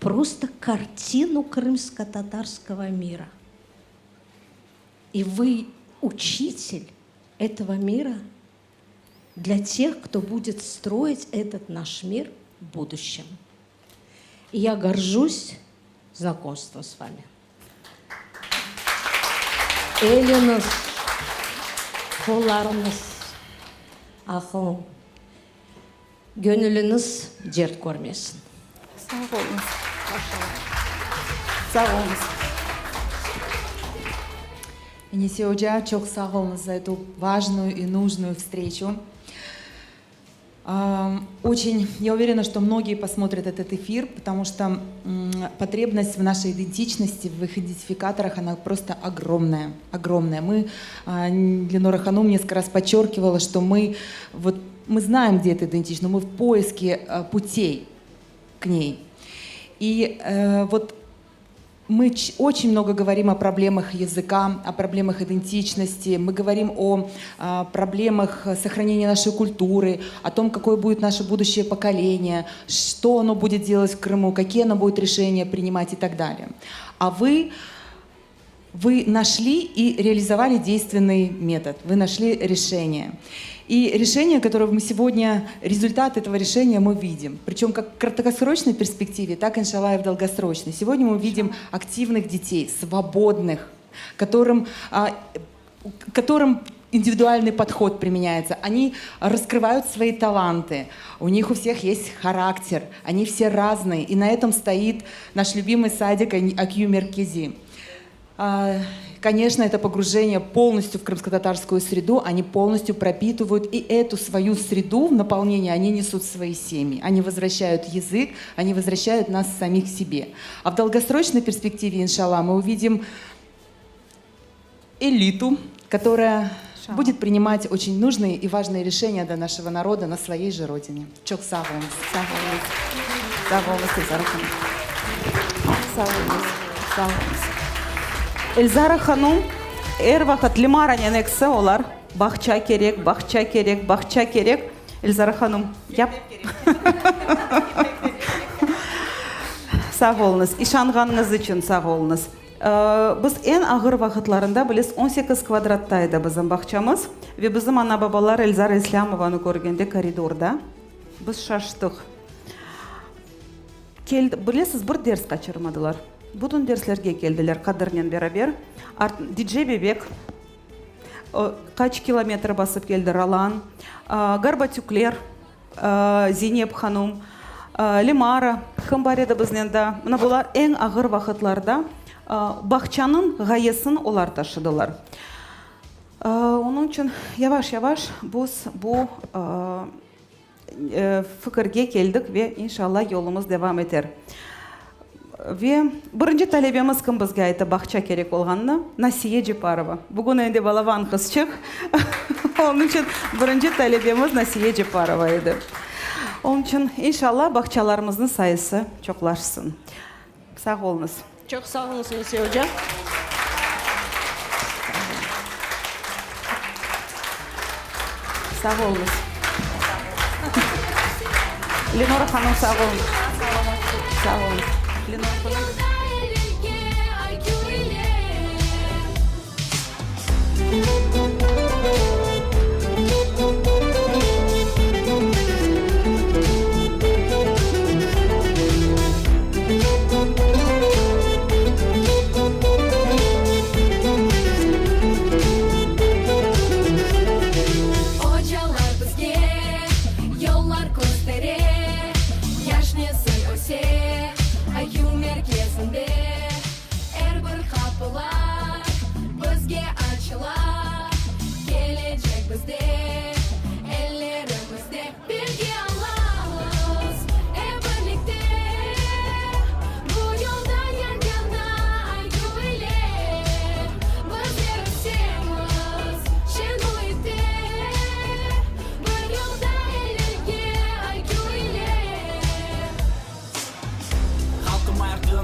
просто картину крымско-татарского мира. И вы учитель этого мира для тех, кто будет строить этот наш мир в будущем. И я горжусь знакомством с вами. Элинос, қолдарыңыз ақыл, gönlünüz дерт көрмесін. Sağ olun. Sağ olun. Енисеоджа, çok sağ olun за эту важную и нужную встречу. Очень, я уверена, что многие посмотрят этот эфир, потому что потребность в нашей идентичности, в их идентификаторах, она просто огромная, огромная. Ленора Ханум несколько раз подчеркивала, что мы знаем, где эта идентичность, но мы в поиске путей к ней. И мы очень много говорим о проблемах языка, о проблемах идентичности, мы говорим о проблемах сохранения нашей культуры, о том, какое будет наше будущее поколение, что оно будет делать в Крыму, какие оно будет решения принимать и так далее. А вы нашли и реализовали действенный метод, вы нашли решение. И решение, которое мы сегодня, результат этого решения мы видим. Причем как в краткосрочной перспективе, так, иншаллах, и в долгосрочной. Сегодня мы видим активных детей, свободных, которым индивидуальный подход применяется. Они раскрывают свои таланты, у них у всех есть характер, они все разные. И на этом стоит наш любимый садик Акью Меркези. Конечно, это погружение полностью в крымско-татарскую среду, они полностью пропитывают и эту свою среду в наполнение, они несут в свои семьи, они возвращают язык, они возвращают нас самих себе. А в долгосрочной перспективе, иншаллах, мы увидим элиту, которая будет принимать очень нужные и важные решения для нашего народа на своей же родине. Çok sağ olun. Sağ olun. Эльзара Ханум, вақыт лимаранен ексе олар, бақча керек. Эльзара Ханум, яп. Сау олыңыз, ишанғаныңыз үшін сау олыңыз. Біз ең ағыр вақытларында білес 18 квадраттайды біздің бақчамыз. Ve bizim ana babalar Эльзара Ислямованы көргенде коридорда. Біз шаштық. Білесіз, бір дерс қачырмадылар. Бүтін дерслерге келділер қадырнен бері. Диджей Бебек, қач километр басып келді Ралан, Гарбатюклер, Зейнеп Ханум, Лимара, кім бар еді бізден да. Мына бұлар ең ағыр вақытларда бақчаның ғайысын олар ташыдылар. Onun için yavaş yavaş bu fikirge geldik ve inşallah yolumuz devam eder. Ve birinci talebimiz kim bizge aytı bakça gerek olganını? Nasiye Ceparova. Bugün endi balavan kız çık. Onun için birinci talebimiz Nasiye Ceparova idi. Onun için inşallah bakçalarımızın sayısı çoklaşsın. Sağ olunuz. Çok sağ olun Nesiye hocam. Sağ olunuz. Lenora Hanım sağ olun. Sağ olun. Lenora Hanım.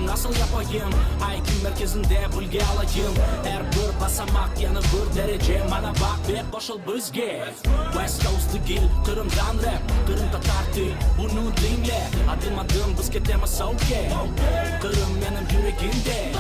Nasıl yapayım? IQ merkezinde bulgi alayım. Her bir basamak yanı bir derece. Bana bak ve koşul bizge. West Coast'ı gil, Kırım'dan rap, Kırım'da tartı. Bunu dinle, adım adım biz keteme sauke. Kırım benim yüreğimde.